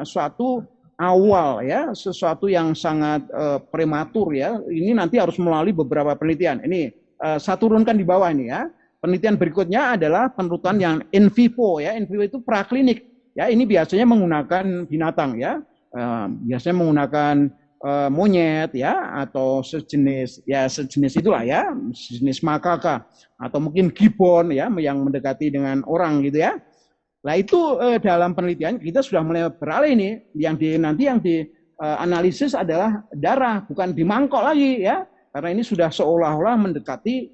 suatu awal, ya, sesuatu yang sangat prematur, ya. Ini nanti harus melalui beberapa penelitian. Ini saya turunkan di bawah ini, ya. Penelitian berikutnya adalah penelitian yang in vivo, ya. In vivo itu praklinik, ya. Ini biasanya menggunakan binatang, ya. Biasanya menggunakan monyet, ya, atau sejenis itulah, ya, sejenis makaka atau mungkin gibbon, ya, yang mendekati dengan orang gitu, ya. Nah itu dalam penelitian kita sudah mulai beralih ini, nanti yang dianalisis adalah darah, bukan di mangkok lagi, ya, karena ini sudah seolah-olah mendekati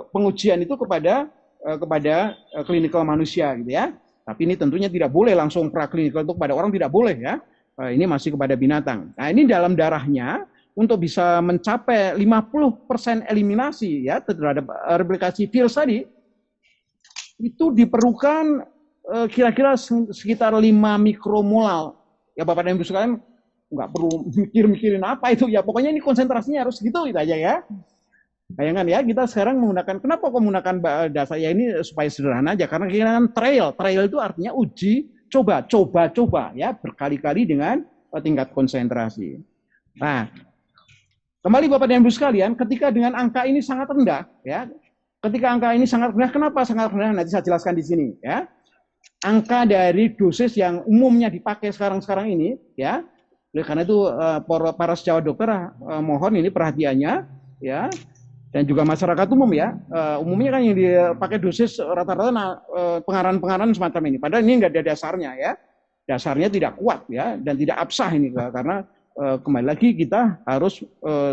pengujian itu kepada klinikal manusia, gitu, ya. Tapi ini tentunya tidak boleh langsung praklinikal untuk kepada orang, tidak boleh, ya. Ini masih kepada binatang. Nah ini dalam darahnya untuk bisa mencapai 50% eliminasi, ya, terhadap replikasi virus tadi, itu diperlukan kira-kira sekitar 5 mikromolal. Ya Bapak dan Ibu sekalian, nggak perlu mikir-mikirin apa itu, ya pokoknya ini konsentrasinya harus gitu aja, ya. Bayangkan, ya, kita sekarang kenapa menggunakan dasar, ya ini supaya sederhana aja, karena kita kan trial itu artinya uji, coba, ya, berkali-kali dengan tingkat konsentrasi. Nah, kembali Bapak dan Ibu sekalian, ketika dengan angka ini sangat rendah, ya, kenapa sangat rendah? Nanti saya jelaskan di sini, ya. Angka dari dosis yang umumnya dipakai sekarang ini, ya. Oleh karena itu para sejawat dokter mohon ini perhatiannya, ya. Dan juga masyarakat umum, ya, umumnya kan yang dipakai dosis rata-rata pengarahan semacam ini. Padahal ini nggak ada dasarnya, ya, dasarnya tidak kuat, ya, dan tidak absah ini, karena kembali lagi kita harus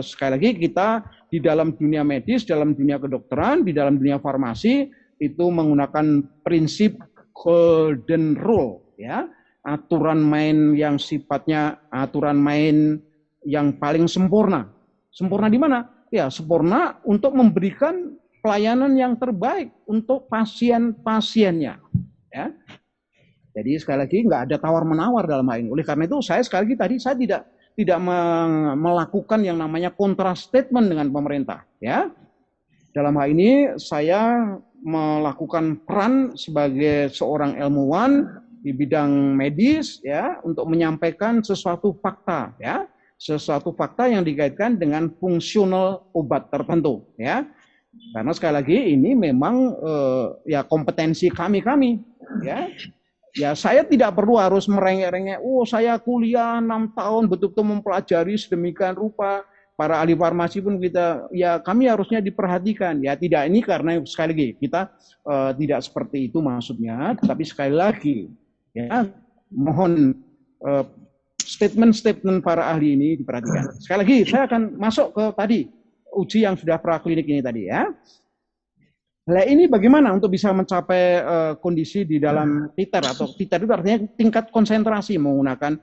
sekali lagi kita di dalam dunia medis, dalam dunia kedokteran, di dalam dunia farmasi itu menggunakan prinsip golden rule, ya, aturan main yang sifatnya aturan main yang paling sempurna. Sempurna di mana? Ya, sempurna untuk memberikan pelayanan yang terbaik untuk pasien-pasiennya, ya. Jadi sekali lagi nggak ada tawar-menawar dalam hal ini. Oleh karena itu saya sekali lagi tadi saya tidak melakukan yang namanya kontra statement dengan pemerintah, ya. Dalam hal ini saya melakukan peran sebagai seorang ilmuwan di bidang medis, ya, untuk menyampaikan sesuatu fakta, ya. Sesuatu fakta yang dikaitkan dengan fungsional obat tertentu, ya. Karena sekali lagi ini memang ya kompetensi kami, ya. Ya saya tidak perlu harus merengek-rengek, saya kuliah 6 tahun betul-betul mempelajari sedemikian rupa. Para ahli farmasi pun kami harusnya diperhatikan. Ya tidak, ini karena sekali lagi kita tidak seperti itu maksudnya, tetapi sekali lagi, ya, mohon statement-statement para ahli ini diperhatikan. Sekali lagi, saya akan masuk ke tadi, uji yang sudah praklinik ini tadi, ya. Nah ini bagaimana untuk bisa mencapai kondisi di dalam titer, atau titer itu artinya tingkat konsentrasi menggunakan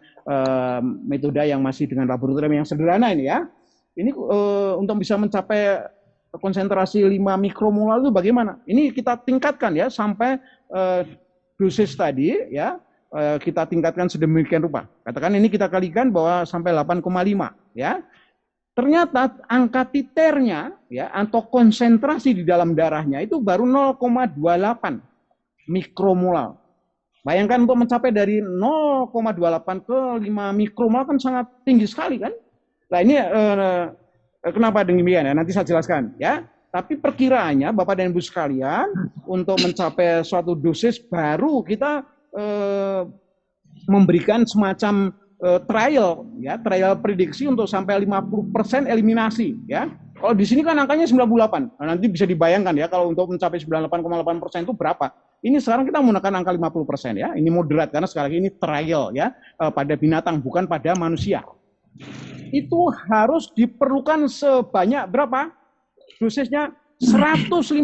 metode yang masih dengan laboratorium yang sederhana ini, ya. Ini untuk bisa mencapai konsentrasi 5 mikromolal itu bagaimana? Ini kita tingkatkan, ya, sampai dosis tadi, ya, kita tingkatkan sedemikian rupa. Katakan ini kita kalikan bahwa sampai 8,5, ya. Ternyata angka titernya, ya, atau konsentrasi di dalam darahnya itu baru 0,28 mikromolal. Bayangkan untuk mencapai dari 0,28 ke 5 mikromolal kan sangat tinggi sekali, kan? Nah ini kenapa demikian, ya? Nanti saya jelaskan, ya. Tapi perkiraannya Bapak dan Ibu sekalian, untuk mencapai suatu dosis baru kita memberikan semacam trial, ya, trial prediksi untuk sampai 50% eliminasi, ya. Kalau di sini kan angkanya 98. Nah, nanti bisa dibayangkan, ya, kalau untuk mencapai 98,8% itu berapa. Ini sekarang kita menggunakan angka 50%, ya. Ini moderat karena sekali lagi ini trial, ya, pada binatang bukan pada manusia. Itu harus diperlukan sebanyak berapa? Dosisnya 158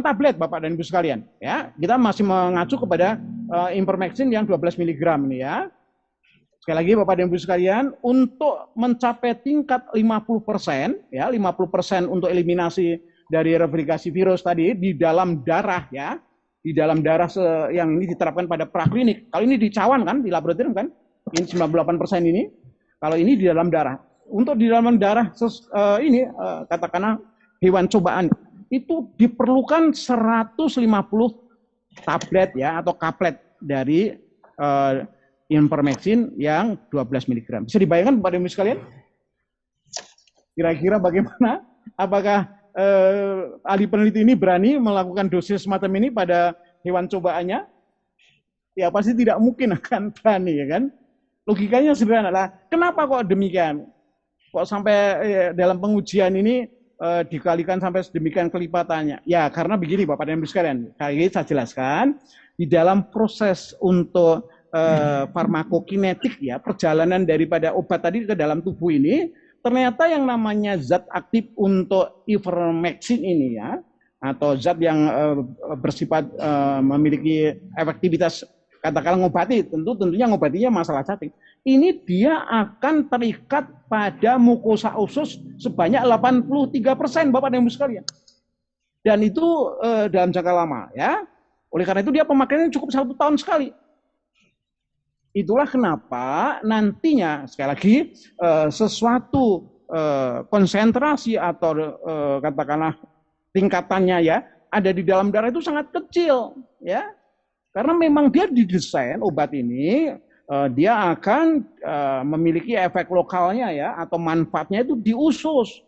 tablet, Bapak dan Ibu sekalian, ya. Kita masih mengacu kepada Ivermectin yang 12 mg ini, ya. Sekali lagi Bapak dan Ibu sekalian, untuk mencapai tingkat 50%, ya, 50% untuk eliminasi dari replikasi virus tadi di dalam darah, ya. Di dalam darah yang ini diterapkan pada praklinik. Kalau ini di cawan kan, di laboratorium kan. Ini 98% ini. Kalau ini di dalam darah. Untuk di dalam darah ini katakanlah hewan cobaan itu diperlukan 150 tablet ya atau kaplet dari Ivermectin yang 12 mg. Bisa dibayangkan Bapak Ibu sekalian? Kira-kira bagaimana? Apakah ahli peneliti ini berani melakukan dosis semacam ini pada hewan cobaannya? Ya pasti tidak mungkin akan berani ya kan? Logikanya sederhana lah. Kenapa kok demikian? Kok sampai dalam pengujian ini dikalikan sampai sedemikian kelipatannya? Ya karena begini Bapak dan Ibu sekalian. Kali ini saya jelaskan di dalam proses untuk farmakokinetik ya, perjalanan daripada obat tadi ke dalam tubuh ini, ternyata yang namanya zat aktif untuk ivermectin ini ya, atau zat yang bersifat memiliki efektivitas katakanlah ngobati, tentunya ngobatinya masalah cacing. Ini dia akan terikat pada mukosa usus sebanyak 83% Bapak dan Ibu sekalian. Dan itu dalam jangka lama ya. Oleh karena itu dia pemakaiannya cukup 1 tahun sekali. Itulah kenapa nantinya sekali lagi sesuatu konsentrasi atau katakanlah tingkatannya ya ada di dalam darah itu sangat kecil ya. Karena memang dia didesain obat ini dia akan memiliki efek lokalnya ya atau manfaatnya itu di usus.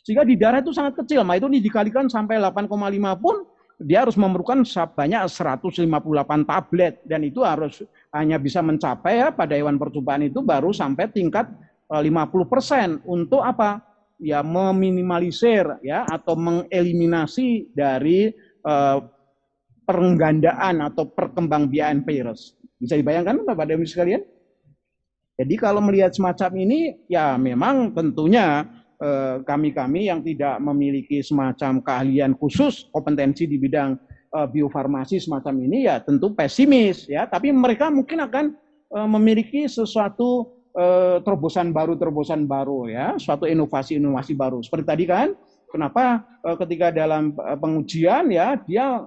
Sehingga di darah itu sangat kecil. Nah itu dikalikan sampai 8,5 pun dia harus memerlukan sebanyak 158 tablet dan itu harus hanya bisa mencapai ya pada hewan percobaan itu baru sampai tingkat 50% untuk apa? Ya meminimalisir ya atau mengeliminasi dari penggandaan atau perkembangbiakan virus. Bisa dibayangkan Bapak dan Ibu sekalian? Jadi kalau melihat semacam ini ya memang tentunya kami-kami yang tidak memiliki semacam keahlian khusus, kompetensi di bidang biofarmasi semacam ini ya tentu pesimis ya, tapi mereka mungkin akan memiliki sesuatu terobosan baru ya, suatu inovasi-inovasi baru. Seperti tadi kan, kenapa ketika dalam pengujian ya dia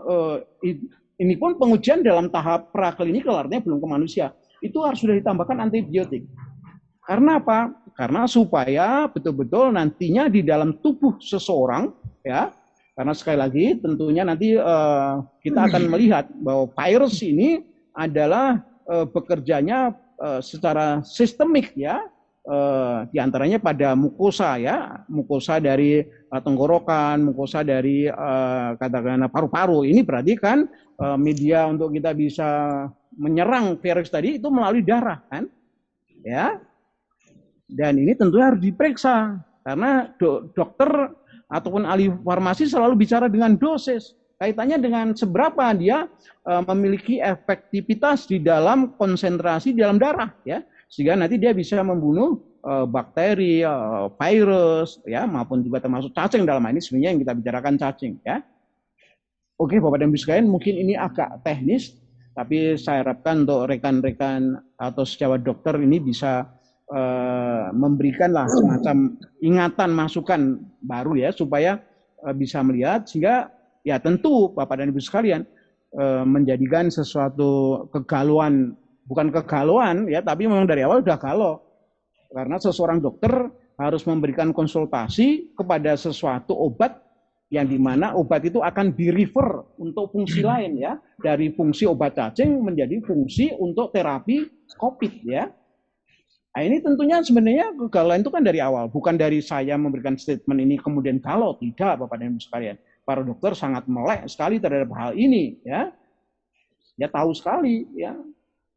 ini pun pengujian dalam tahap praklinikal artinya belum ke manusia, itu harus sudah ditambahkan antibiotik. Karena apa? Karena supaya betul-betul nantinya di dalam tubuh seseorang ya, karena sekali lagi tentunya nanti kita akan melihat bahwa virus ini adalah bekerjanya secara sistemik ya, diantaranya pada mukosa ya, mukosa dari tenggorokan, mukosa dari katakanlah paru-paru. Ini berarti kan media untuk kita bisa menyerang virus tadi itu melalui darah kan, ya. Dan ini tentunya harus diperiksa karena dokter ataupun ahli farmasi selalu bicara dengan dosis, kaitannya dengan seberapa dia memiliki efektivitas di dalam konsentrasi di dalam darah ya, sehingga nanti dia bisa membunuh bakteri, virus ya, maupun juga termasuk cacing. Dalam hal ini sebenarnya yang kita bicarakan cacing ya. Oke Bapak dan Ibu sekalian, mungkin ini agak teknis, tapi saya harapkan untuk rekan-rekan atau sejawat dokter ini bisa memberikanlah semacam ingatan masukan baru ya, supaya bisa melihat, sehingga ya tentu Bapak dan Ibu sekalian menjadikan sesuatu kegalauan, bukan kegalauan ya, tapi memang dari awal sudah galau, karena seseorang dokter harus memberikan konsultasi kepada sesuatu obat yang dimana obat itu akan di-refer untuk fungsi lain ya, dari fungsi obat cacing menjadi fungsi untuk terapi COVID ya. Nah ini tentunya sebenarnya kegalauan itu kan dari awal, bukan dari saya memberikan statement ini kemudian galau, tidak Bapak dan Ibu sekalian. Para dokter sangat melek sekali terhadap hal ini ya. Dia tahu sekali ya.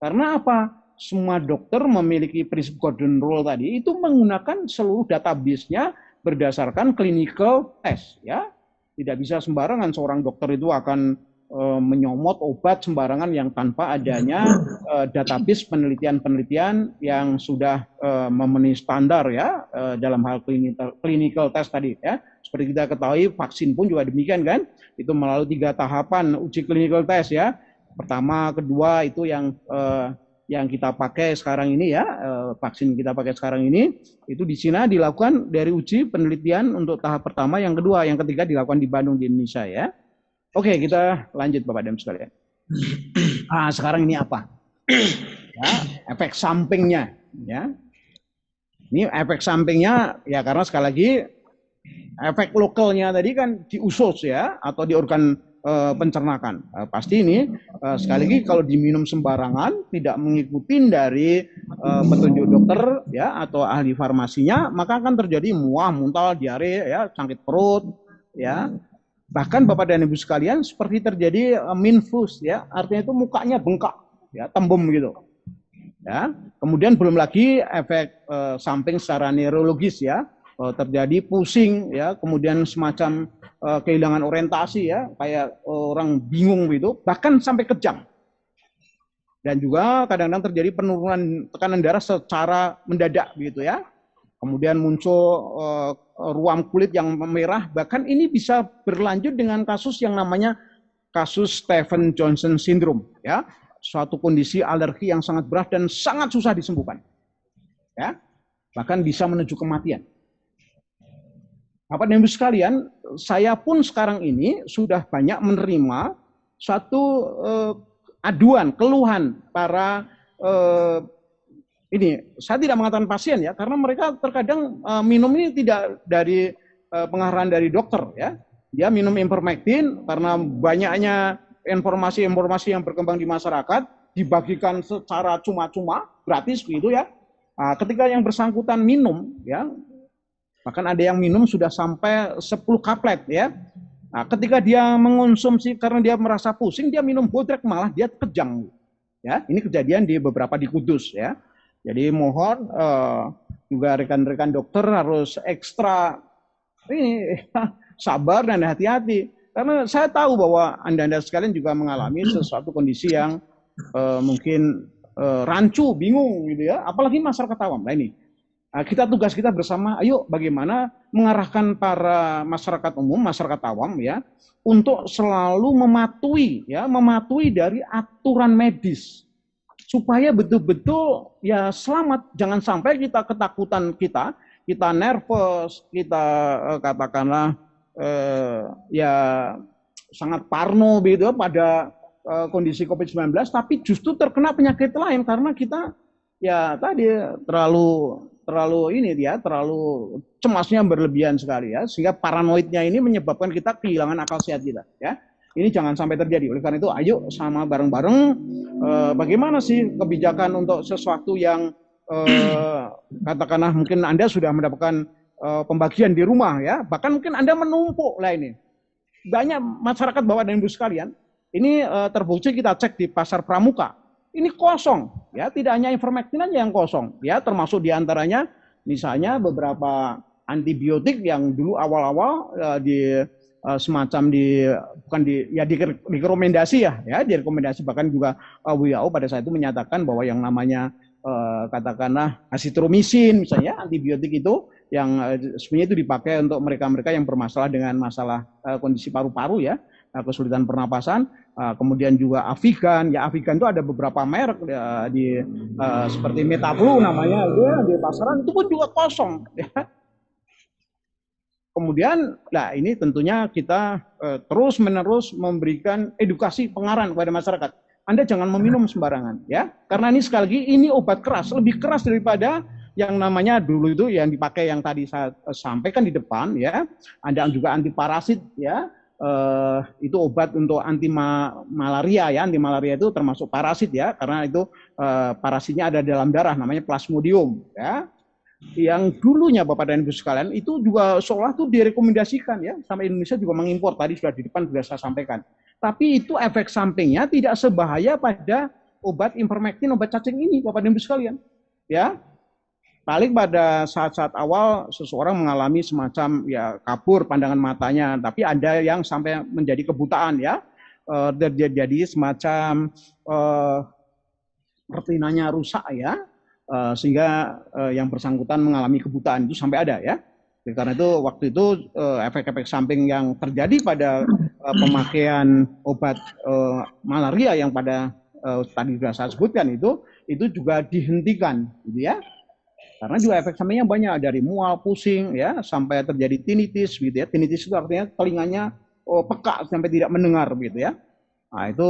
Karena apa? Semua dokter memiliki prinsip golden rule tadi itu menggunakan seluruh database-nya berdasarkan clinical test ya. Tidak bisa sembarangan seorang dokter itu akan menyomot obat sembarangan yang tanpa adanya database penelitian-penelitian yang sudah memenuhi standar ya dalam hal clinical test tadi ya. Seperti kita ketahui vaksin pun juga demikian kan, itu melalui 3 tahapan uji clinical test ya. Pertama, kedua itu yang kita pakai sekarang ini ya, vaksin kita pakai sekarang ini, itu di Cina dilakukan dari uji penelitian untuk tahap pertama, yang kedua, yang ketiga dilakukan di Bandung di Indonesia ya. Oke, kita lanjut Bapak dan Ibu sekalian. Sekarang ini apa? Ya, efek sampingnya ya. Ini efek sampingnya ya, karena sekali lagi Efek lokalnya tadi kan di usus ya atau di organ pencernakan. Pasti ini sekali lagi kalau diminum sembarangan tidak mengikuti dari petunjuk dokter ya atau ahli farmasinya, maka akan terjadi mual, muntah, diare ya, sakit perut ya. Bahkan Bapak dan Ibu sekalian seperti terjadi minfus ya, artinya itu mukanya bengkak ya, tembem gitu. Ya. Kemudian belum lagi efek samping secara neurologis ya, terjadi pusing ya, kemudian semacam kehilangan orientasi ya, kayak orang bingung gitu, bahkan sampai kejang. Dan juga kadang-kadang terjadi penurunan tekanan darah secara mendadak gitu ya. Kemudian muncul ruam kulit yang merah, bahkan ini bisa berlanjut dengan kasus yang namanya kasus Stephen Johnson syndrome ya, suatu kondisi alergi yang sangat berat dan sangat susah disembuhkan ya, bahkan bisa menuju kematian. Bapak dan Ibu sekalian, saya pun sekarang ini sudah banyak menerima satu aduan, keluhan para ini, saya tidak mengatakan pasien ya, karena mereka terkadang minum ini tidak dari pengarahan dari dokter ya. Dia minum ivermectin karena banyaknya informasi-informasi yang berkembang di masyarakat, dibagikan secara cuma-cuma, gratis begitu ya. Nah, ketika yang bersangkutan minum ya, bahkan ada yang minum sudah sampai 10 kaplet ya. Nah, ketika dia mengonsumsi karena dia merasa pusing, dia minum bodrek malah dia kejang. Ya, ini kejadian di beberapa di Kudus ya. Jadi mohon juga rekan-rekan dokter harus ekstra ini sabar dan hati-hati. Karena saya tahu bahwa Anda-Anda sekalian juga mengalami sesuatu kondisi yang mungkin rancu, bingung gitu ya. Apalagi masyarakat awam. Nah ini, tugas kita bersama, ayo bagaimana mengarahkan para masyarakat umum, masyarakat awam ya, untuk selalu mematuhi dari aturan medis. Supaya betul-betul ya selamat, jangan sampai kita ketakutan kita nervous, kita katakanlah ya sangat parno gitu pada kondisi COVID-19, tapi justru terkena penyakit lain karena kita ya tadi terlalu cemasnya berlebihan sekali ya, sehingga paranoidnya ini menyebabkan kita kehilangan akal sehat kita ya. Ini jangan sampai terjadi. Oleh karena itu, ayo sama bareng-bareng bagaimana sih kebijakan untuk sesuatu yang katakanlah mungkin Anda sudah mendapatkan pembagian di rumah ya, bahkan mungkin Anda menumpuk lah ini. Banyak masyarakat Bapak dan Ibu sekalian, ini terbukti kita cek di pasar pramuka, ini kosong ya, tidak hanya ivermectin aja yang kosong ya, termasuk diantaranya misalnya beberapa antibiotik yang dulu awal-awal semacam direkomendasi direkomendasi, bahkan juga WHO pada saat itu menyatakan bahwa yang namanya katakanlah azitromisin misalnya, antibiotik itu yang sebenarnya itu dipakai untuk mereka-mereka yang bermasalah dengan masalah kondisi paru-paru ya, kesulitan pernapasan, kemudian juga Avigan itu ada beberapa merek seperti Metaflu namanya itu ya, di pasaran itu pun juga kosong ya. Kemudian, nah ini tentunya kita terus-menerus memberikan edukasi pengarahan kepada masyarakat. Anda jangan meminum sembarangan, ya. Karena ini sekali lagi ini obat keras, lebih keras daripada yang namanya dulu itu yang dipakai yang tadi saya sampaikan di depan, ya. Ada juga antiparasit, ya. Itu obat untuk anti malaria, ya. Anti malaria itu termasuk parasit, ya. Karena itu parasitnya ada dalam darah, namanya Plasmodium, ya. Yang dulunya Bapak dan Ibu sekalian itu juga seolah tuh direkomendasikan ya, sampai Indonesia juga mengimpor, tadi sudah di depan sudah saya sampaikan. Tapi itu efek sampingnya tidak sebahaya pada obat ivermectin, obat cacing ini Bapak dan Ibu sekalian. Ya. Paling pada saat-saat awal seseorang mengalami semacam ya kabur pandangan matanya, tapi ada yang sampai menjadi kebutaan ya. Jadi semacam retinanya rusak ya. Sehingga yang bersangkutan mengalami kebutaan itu sampai ada ya. Karena itu waktu itu efek-efek samping yang terjadi pada pemakaian obat malaria yang pada tadi sudah saya sebutkan itu juga dihentikan gitu ya. Karena juga efek sampingnya banyak, dari mual, pusing ya, sampai terjadi tinnitus gitu ya. Tinnitus itu artinya telinganya peka sampai tidak mendengar gitu ya. Nah, itu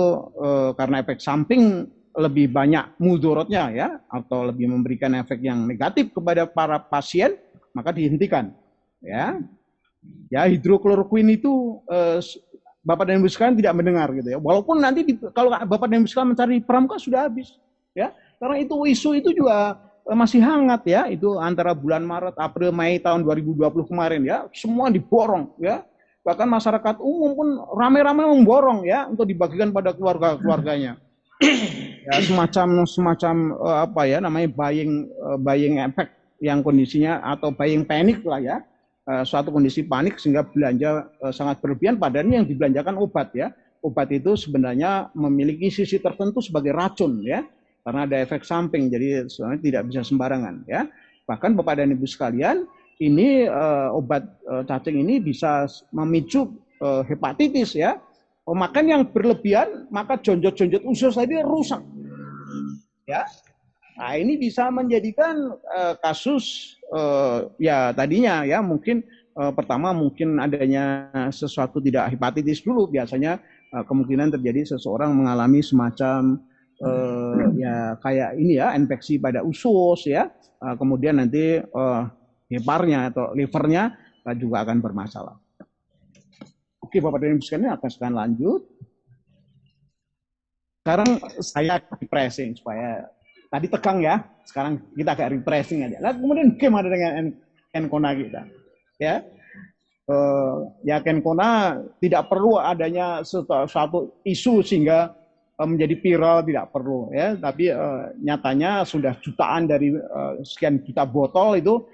karena efek samping lebih banyak mudorotnya ya, atau lebih memberikan efek yang negatif kepada para pasien, maka dihentikan ya. Ya, hidrokloroquine itu Bapak dan Ibu sekalian tidak mendengar gitu ya. Walaupun nanti kalau Bapak dan Ibu sekalian mencari pramuka sudah habis ya. Karena itu isu itu juga masih hangat ya. Itu antara bulan Maret, April, Mei tahun 2020 kemarin ya. Semua diborong ya. Bahkan masyarakat umum pun ramai-ramai memborong ya untuk dibagikan pada keluarga-keluarganya. Ya, semacam apa ya namanya buying effect yang kondisinya atau buying panic lah ya, suatu kondisi panik sehingga belanja sangat berlebihan, padahal yang dibelanjakan obat ya. Obat itu sebenarnya memiliki sisi tertentu sebagai racun ya, karena ada efek samping, jadi sebenarnya tidak bisa sembarangan ya. Bahkan Bapak dan Ibu sekalian, ini obat cacing ini bisa memicu hepatitis ya. Makan yang berlebihan maka jonjot-jonjot usus tadi rusak ya. Nah, ini bisa menjadikan kasus ya tadinya ya mungkin pertama mungkin adanya sesuatu tidak hepatitis dulu, biasanya kemungkinan terjadi seseorang mengalami semacam ya kayak ini ya, infeksi pada usus ya, kemudian nanti heparnya atau livernya juga akan bermasalah. Oke, Bapak dan Ibu sekalian, akan sekarang lanjut. Sekarang saya refreshing supaya tadi tegang ya, sekarang kita agak refreshing aja. Lalu kemudian gimana dengan Kenkona kita? Ya, ya Kenkona tidak perlu adanya suatu isu sehingga menjadi viral, tidak perlu ya. Tapi nyatanya sudah jutaan dari sekian juta botol itu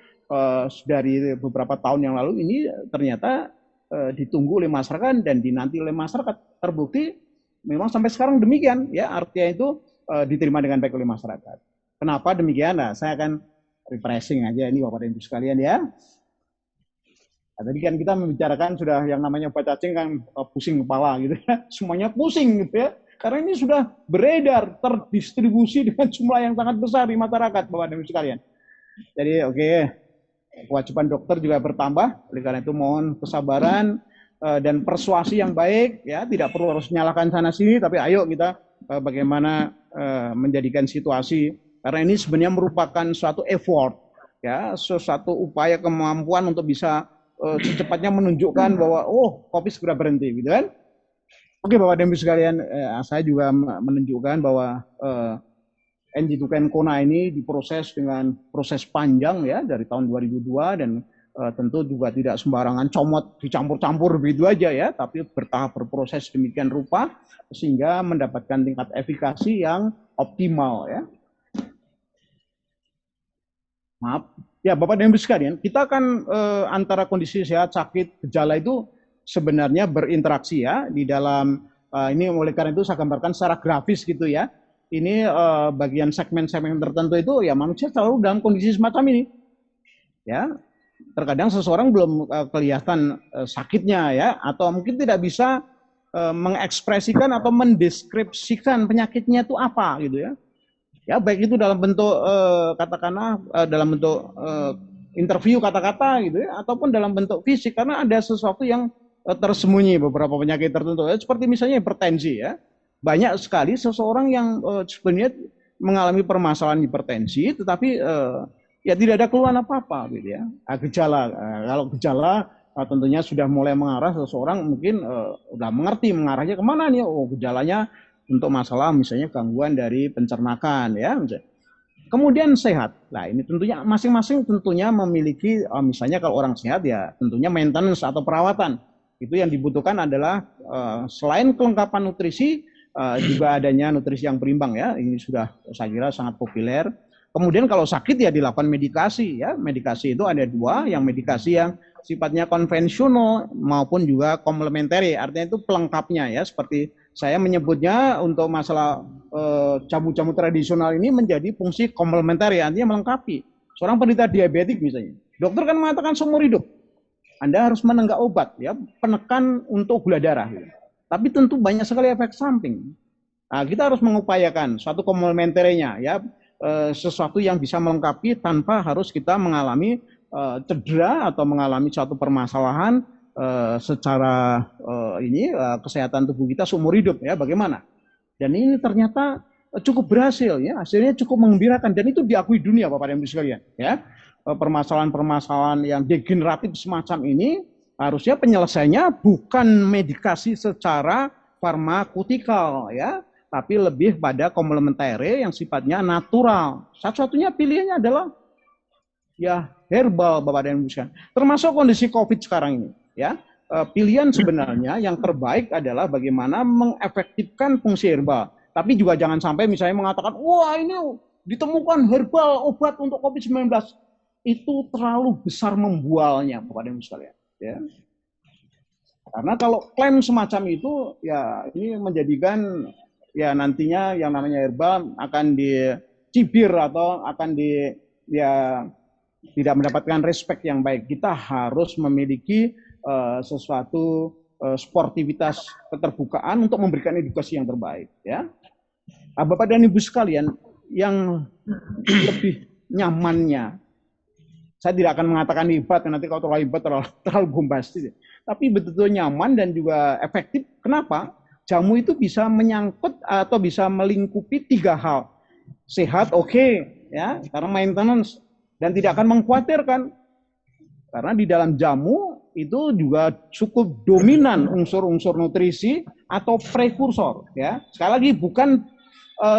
dari beberapa tahun yang lalu ini ternyata ditunggu oleh masyarakat dan dinanti oleh masyarakat, terbukti memang sampai sekarang demikian ya, artinya itu diterima dengan baik oleh masyarakat. Kenapa demikian? Nah, saya akan refreshing aja ini Bapak dan Ibu sekalian ya. Nah, tadi kan kita membicarakan sudah yang namanya obat cacing kan pusing kepala gitu ya, semuanya pusing gitu ya, karena ini sudah beredar, terdistribusi dengan jumlah yang sangat besar di masyarakat Bapak dan Ibu sekalian. Jadi oke. Kewajiban dokter juga bertambah, oleh karena itu mohon kesabaran dan persuasi yang baik ya, tidak perlu harus menyalahkan sana sini, tapi ayo kita bagaimana menjadikan situasi, karena ini sebenarnya merupakan suatu effort ya, suatu upaya kemampuan untuk bisa secepatnya menunjukkan bahwa COVID segera berhenti gitu kan. Oke Bapak dan Ibu sekalian, saya juga menunjukkan bahwa NG2 Kenkona ini diproses dengan proses panjang ya dari tahun 2002 dan tentu juga tidak sembarangan comot dicampur-campur begitu aja ya, tapi bertahap berproses demikian rupa sehingga mendapatkan tingkat efikasi yang optimal ya. Maaf. Ya Bapak dan Ibu sekalian, kita kan antara kondisi sehat, sakit, gejala itu sebenarnya berinteraksi ya di dalam ini, oleh karena itu saya gambarkan secara grafis gitu ya. Ini bagian segmen-segmen tertentu itu ya manusia selalu dalam kondisi semacam ini ya. Terkadang seseorang belum kelihatan sakitnya ya, atau mungkin tidak bisa mengekspresikan atau mendeskripsikan penyakitnya itu apa gitu ya. Ya baik itu dalam bentuk katakanlah dalam bentuk interview kata-kata gitu ya, ataupun dalam bentuk fisik, karena ada sesuatu yang tersembunyi beberapa penyakit tertentu ya, seperti misalnya hipertensi ya. Banyak sekali seseorang yang sebenarnya mengalami permasalahan hipertensi, tetapi ya tidak ada keluhan apa-apa gitu ya. Gejala, kalau gejala tentunya sudah mulai mengarah, seseorang mungkin sudah mengerti mengarahnya kemana nih. Oh gejalanya untuk masalah misalnya gangguan dari pencernakan ya. Kemudian sehat. Nah ini tentunya masing-masing tentunya memiliki misalnya kalau orang sehat ya tentunya maintenance atau perawatan. Itu yang dibutuhkan adalah selain kelengkapan nutrisi, juga adanya nutrisi yang berimbang ya, ini sudah saya kira sangat populer. Kemudian kalau sakit ya dilakukan medikasi ya, medikasi itu ada dua, yang medikasi yang sifatnya konvensional maupun juga komplementari, artinya itu pelengkapnya ya, seperti saya menyebutnya untuk masalah jamu-jamu tradisional ini menjadi fungsi komplementari, artinya melengkapi. Seorang penderita diabetik misalnya, dokter kan mengatakan seumur hidup Anda harus menenggak obat ya, penekan untuk gula darah gitu. Tapi tentu banyak sekali efek samping. Nah, kita harus mengupayakan suatu komplementernya ya, sesuatu yang bisa melengkapi tanpa harus kita mengalami cedera atau mengalami suatu permasalahan secara kesehatan tubuh kita seumur hidup ya, bagaimana. Dan ini ternyata cukup berhasil ya, hasilnya cukup menggembirakan dan itu diakui dunia Bapak dan Ibu sekalian ya. Permasalahan-permasalahan yang degeneratif semacam ini Harusnya penyelesaiannya bukan medikasi secara farmakutikal ya, tapi lebih pada komplementer yang sifatnya natural. Satu-satunya pilihannya adalah ya herbal Bapak dan Ibu sekalian. Termasuk kondisi COVID sekarang ini ya. Pilihan sebenarnya yang terbaik adalah bagaimana mengefektifkan fungsi herbal. Tapi juga jangan sampai misalnya mengatakan, wah ini ditemukan herbal obat untuk COVID-19. Itu terlalu besar membualnya Bapak dan Ibu sekalian. Ya. Karena kalau klaim semacam itu, ya ini menjadikan ya nantinya yang namanya herbal akan dicibir atau akan ya tidak mendapatkan respect yang baik. Kita harus memiliki sesuatu sportivitas keterbukaan untuk memberikan edukasi yang terbaik. Ya, Bapak dan Ibu sekalian, yang lebih nyamannya, saya tidak akan mengatakan hebat, nanti kalau terlalu hebat terlalu bombastis. Tapi betul-betul nyaman dan juga efektif. Kenapa? Jamu itu bisa menyangkut atau bisa melingkupi 3 hal. Sehat, oke, ya, karena maintenance dan tidak akan mengkhawatirkan. Karena di dalam jamu itu juga cukup dominan unsur-unsur nutrisi atau prekursor, ya. Sekali lagi bukan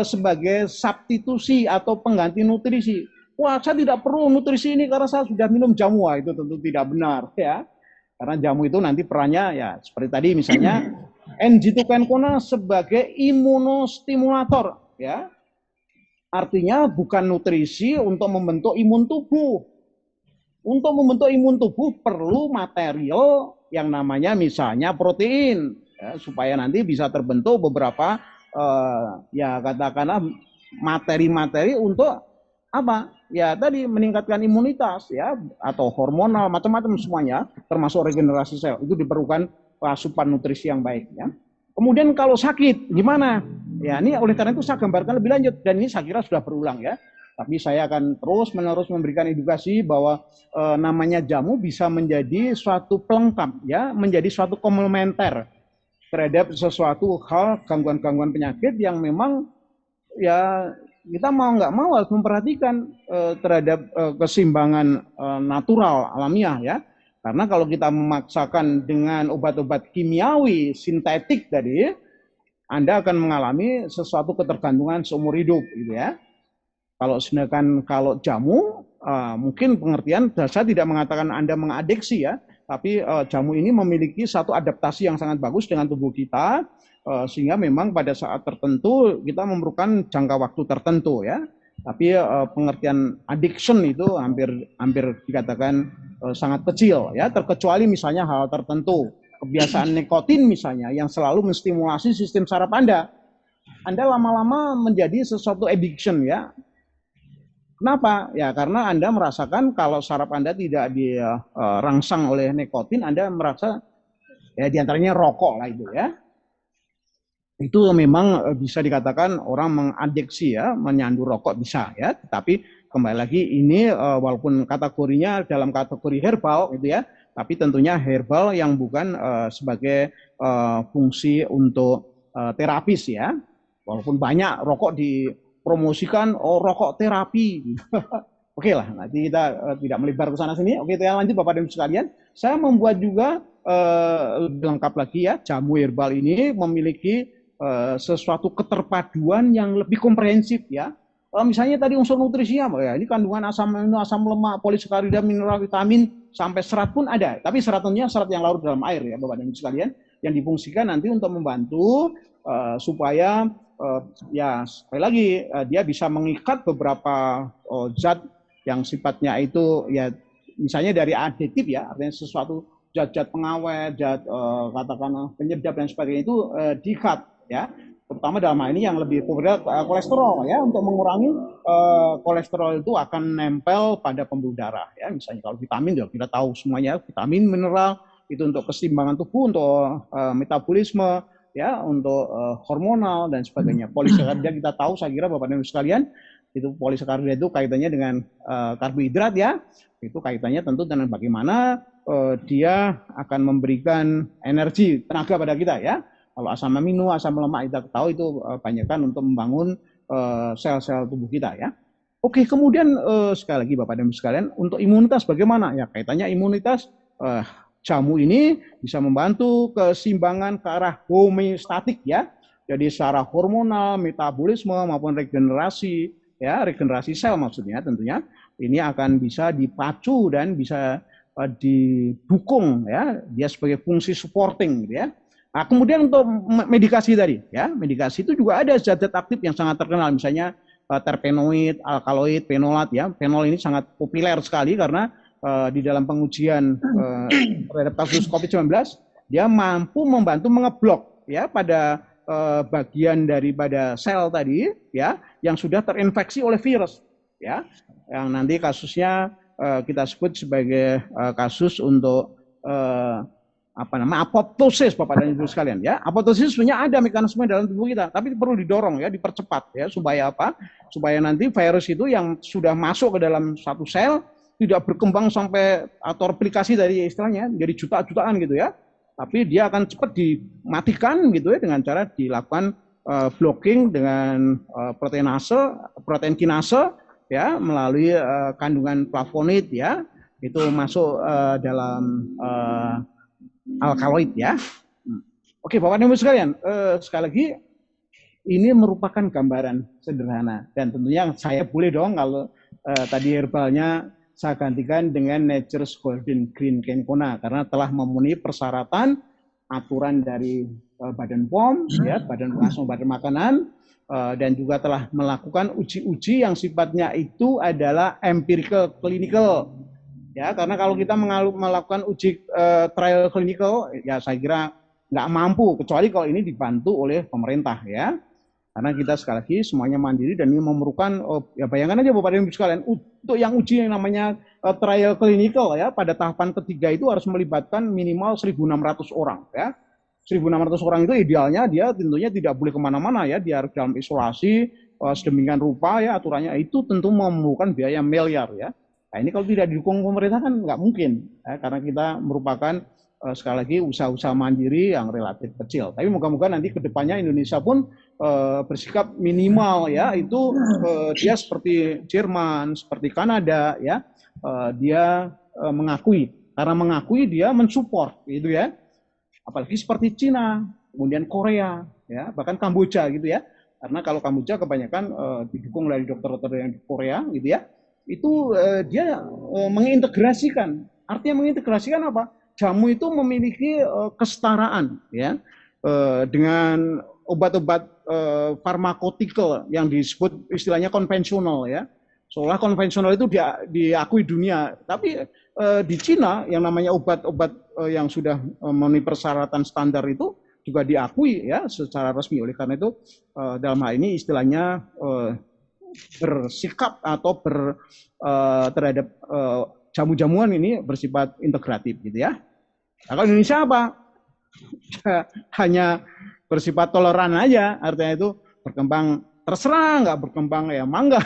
sebagai substitusi atau pengganti nutrisi. Wah, saya tidak perlu nutrisi ini karena saya sudah minum jamu. Wah, itu tentu tidak benar, ya. Karena jamu itu nanti perannya ya seperti tadi misalnya N-gitukenkona sebagai imunostimulator, ya. Artinya bukan nutrisi untuk membentuk imun tubuh. Untuk membentuk imun tubuh perlu material yang namanya misalnya protein, ya, supaya nanti bisa terbentuk beberapa ya katakanlah materi-materi untuk apa? Ya tadi meningkatkan imunitas ya atau hormonal macam-macam semuanya termasuk regenerasi sel itu diperlukan asupan nutrisi yang baik ya. Kemudian kalau sakit gimana? Ya ini oleh karena itu saya gambarkan lebih lanjut dan ini saya kira sudah berulang ya. Tapi saya akan terus-menerus memberikan edukasi bahwa namanya jamu bisa menjadi suatu pelengkap ya, menjadi suatu komplementer terhadap sesuatu hal gangguan-gangguan penyakit yang memang ya kita mau nggak mau harus memperhatikan terhadap keseimbangan natural alamiah ya. Karena kalau kita memaksakan dengan obat-obat kimiawi sintetik tadi, Anda akan mengalami sesuatu ketergantungan seumur hidup gitu ya. Kalau sedangkan kalau jamu mungkin pengertian saya tidak mengatakan Anda mengadiksi ya, tapi jamu ini memiliki satu adaptasi yang sangat bagus dengan tubuh kita sehingga memang pada saat tertentu kita memerlukan jangka waktu tertentu ya. Tapi pengertian addiction itu hampir dikatakan sangat kecil ya, terkecuali misalnya hal tertentu, kebiasaan nikotin misalnya yang selalu menstimulasi sistem saraf Anda. Anda lama-lama menjadi sesuatu addiction ya. Kenapa? Ya karena Anda merasakan kalau saraf Anda tidak dirangsang oleh nikotin, Anda merasa ya diantaranya rokok lah itu ya. Itu memang bisa dikatakan orang mengadiksi ya, menyandu rokok bisa ya. Tapi kembali lagi ini walaupun kategorinya dalam kategori herbal gitu ya, tapi tentunya herbal yang bukan sebagai fungsi untuk terapis ya. Walaupun banyak rokok dipromosikan rokok terapi. Oke lah, nanti kita tidak melebar ke sana sini. Oke, kita lanjut Bapak dan Ibu sekalian. Saya membuat juga lebih lengkap lagi ya, jamu herbal ini memiliki sesuatu keterpaduan yang lebih komprehensif ya. Misalnya tadi unsur nutrisinya, ya ini kandungan asam amino, asam lemak, polisakarida, mineral, vitamin, sampai serat pun ada. Tapi seratnya serat yang larut dalam air ya Bapak dan Ibu sekalian, yang difungsikan nanti untuk membantu supaya ya sekali lagi dia bisa mengikat beberapa zat yang sifatnya itu ya misalnya dari aditif ya, artinya sesuatu zat-zat pengawet, zat katakanlah penyedap dan sebagainya itu diikat ya, terutama dalam hal ini yang lebih populer kolesterol ya, untuk mengurangi kolesterol itu akan nempel pada pembuluh darah ya. Misalnya kalau vitamin ya kita tahu semuanya, vitamin mineral itu untuk keseimbangan tubuh, untuk metabolisme ya, untuk hormonal dan sebagainya. Polisakarida kita tahu, saya kira Bapak dan Ibu sekalian, itu polisakarida itu kaitannya dengan karbohidrat ya, itu kaitannya tentu dengan bagaimana dia akan memberikan energi, tenaga pada kita ya. Kalau asam amino, asam lemak kita tahu itu banyakkan untuk membangun sel-sel tubuh kita ya. Oke, kemudian sekali lagi Bapak dan Ibu sekalian, untuk imunitas bagaimana? Ya kaitannya imunitas jamu ini bisa membantu keseimbangan ke arah homeostatik ya. Jadi secara hormonal, metabolisme maupun regenerasi ya, regenerasi sel maksudnya tentunya ini akan bisa dipacu dan bisa didukung ya, dia sebagai fungsi supporting gitu ya. Nah, kemudian untuk medikasi tadi ya, medikasi itu juga ada zat-zat aktif yang sangat terkenal misalnya terpenoid, alkaloid, fenolat ya. Fenol ini sangat populer sekali karena di dalam pengujian terhadap kasus COVID-19 dia mampu membantu mengeblok ya pada bagian daripada sel tadi ya yang sudah terinfeksi oleh virus ya, yang nanti kasusnya kita sebut sebagai kasus untuk apoptosis Bapak dan Ibu sekalian ya. Apoptosis sebenarnya ada mekanisme dalam tubuh kita, tapi perlu didorong ya, dipercepat ya supaya apa? Supaya nanti virus itu yang sudah masuk ke dalam satu sel tidak berkembang sampai atau replikasi dari istilahnya jadi juta-jutaan gitu ya. Tapi dia akan cepat dimatikan gitu ya dengan cara dilakukan blocking dengan protein kinase ya melalui kandungan flavonoid ya, itu masuk dalam alkaloid ya. Oke Bapak dan Ibu sekalian, sekali lagi ini merupakan gambaran sederhana dan tentunya saya boleh dong kalau tadi herbalnya saya gantikan dengan Nature's Golden Green Kencona karena telah memenuhi persyaratan aturan dari Badan POM, ya, Badan Pengawas Obat dan Makanan, dan juga telah melakukan uji-uji yang sifatnya itu adalah empirical clinical. Ya, karena kalau kita melakukan uji trial clinical, ya saya kira nggak mampu kecuali kalau ini dibantu oleh pemerintah, ya. Karena kita sekali lagi semuanya mandiri dan ini memerlukan, ya bayangkan aja Bapak dan Ibu sekalian, untuk yang uji yang namanya trial clinical ya, pada tahapan ketiga itu harus melibatkan minimal 1.600 orang ya. 1.600 orang itu idealnya dia tentunya tidak boleh kemana-mana ya, dia harus dalam isolasi, sedemikian rupa ya aturannya, itu tentu memerlukan biaya miliar ya. Nah ini kalau tidak didukung pemerintah kan nggak mungkin ya, karena kita merupakan sekali lagi usaha-usaha mandiri yang relatif kecil. Tapi moga-moga nanti ke depannya Indonesia pun bersikap minimal ya, itu dia seperti Jerman, seperti Kanada ya, dia mengakui, karena mengakui dia mensupport gitu ya. Apalagi seperti Cina, kemudian Korea ya, bahkan Kamboja gitu ya. Karena kalau Kamboja kebanyakan didukung dari dokter-dokter yang di Korea gitu ya. Itu dia mengintegrasikan. Artinya mengintegrasikan apa? Jamu itu memiliki kesetaraan ya dengan obat-obat farmakotikal yang disebut istilahnya konvensional ya. Seolah konvensional itu diakui dunia, tapi di Cina yang namanya obat-obat yang sudah memenuhi persyaratan standar itu juga diakui ya secara resmi. Oleh karena itu dalam hal ini istilahnya bersikap atau terhadap jamu-jamuan ini bersifat integratif gitu ya. Nah, kalau Indonesia apa? Hanya bersifat toleran aja, artinya itu berkembang terserah, nggak berkembang ya mangga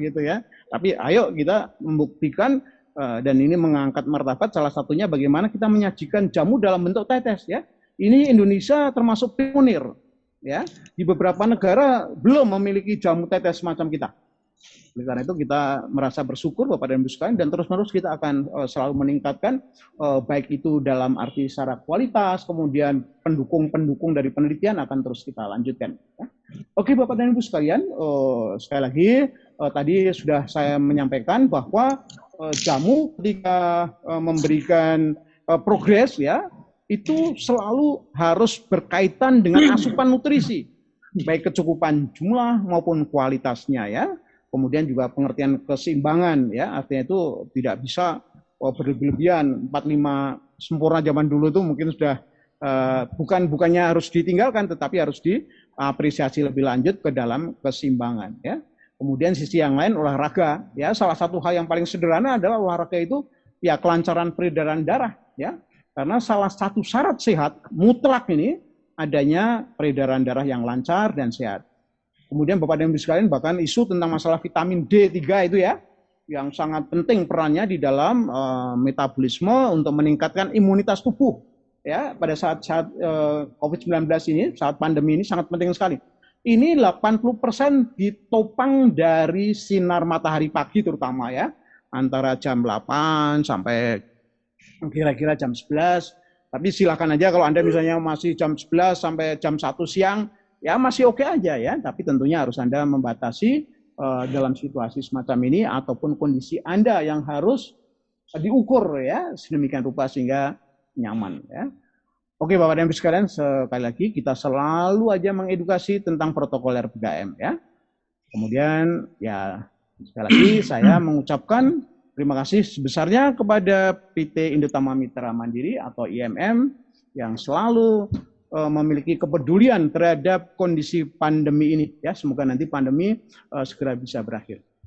gitu ya. Tapi ayo kita membuktikan dan ini mengangkat martabat, salah satunya bagaimana kita menyajikan jamu dalam bentuk tetes ya. Ini Indonesia termasuk pionir ya. Di beberapa negara belum memiliki jamu tetes semacam kita. Oleh karena itu kita merasa bersyukur Bapak dan Ibu sekalian dan terus-menerus kita akan selalu meningkatkan baik itu dalam arti secara kualitas, kemudian pendukung-pendukung dari penelitian akan terus kita lanjutkan. Oke Bapak dan Ibu sekalian, sekali lagi tadi sudah saya menyampaikan bahwa jamu ketika memberikan progres ya, itu selalu harus berkaitan dengan asupan nutrisi, baik kecukupan jumlah maupun kualitasnya ya. Kemudian juga pengertian keseimbangan ya, artinya itu tidak bisa berlebihan 4-5 sempurna zaman dulu itu mungkin sudah bukannya harus ditinggalkan, tetapi harus diapresiasi lebih lanjut ke dalam keseimbangan ya. Kemudian sisi yang lain olahraga ya, salah satu hal yang paling sederhana adalah olahraga itu ya kelancaran peredaran darah ya, karena salah satu syarat sehat mutlak ini adanya peredaran darah yang lancar dan sehat. Kemudian Bapak dan Ibu sekalian bahkan isu tentang masalah vitamin D3 itu ya, yang sangat penting perannya di dalam metabolisme untuk meningkatkan imunitas tubuh ya pada saat COVID-19 ini, saat pandemi ini sangat penting sekali. Ini 80% ditopang dari sinar matahari pagi terutama ya, antara jam 8 sampai kira-kira jam 11. Tapi silakan aja kalau Anda misalnya masih jam 11 sampai jam 1 siang, ya masih oke aja ya. Tapi tentunya harus Anda membatasi dalam situasi semacam ini ataupun kondisi Anda yang harus diukur ya sedemikian rupa sehingga nyaman ya. Oke Bapak dan Ibu sekalian, sekali lagi kita selalu aja mengedukasi tentang protokol RPKM ya. Kemudian ya sekali lagi saya mengucapkan terima kasih sebesarnya kepada PT Indotama Mitra Mandiri atau IMM yang selalu memiliki kepedulian terhadap kondisi pandemi ini ya. Semoga nanti pandemi segera bisa berakhir.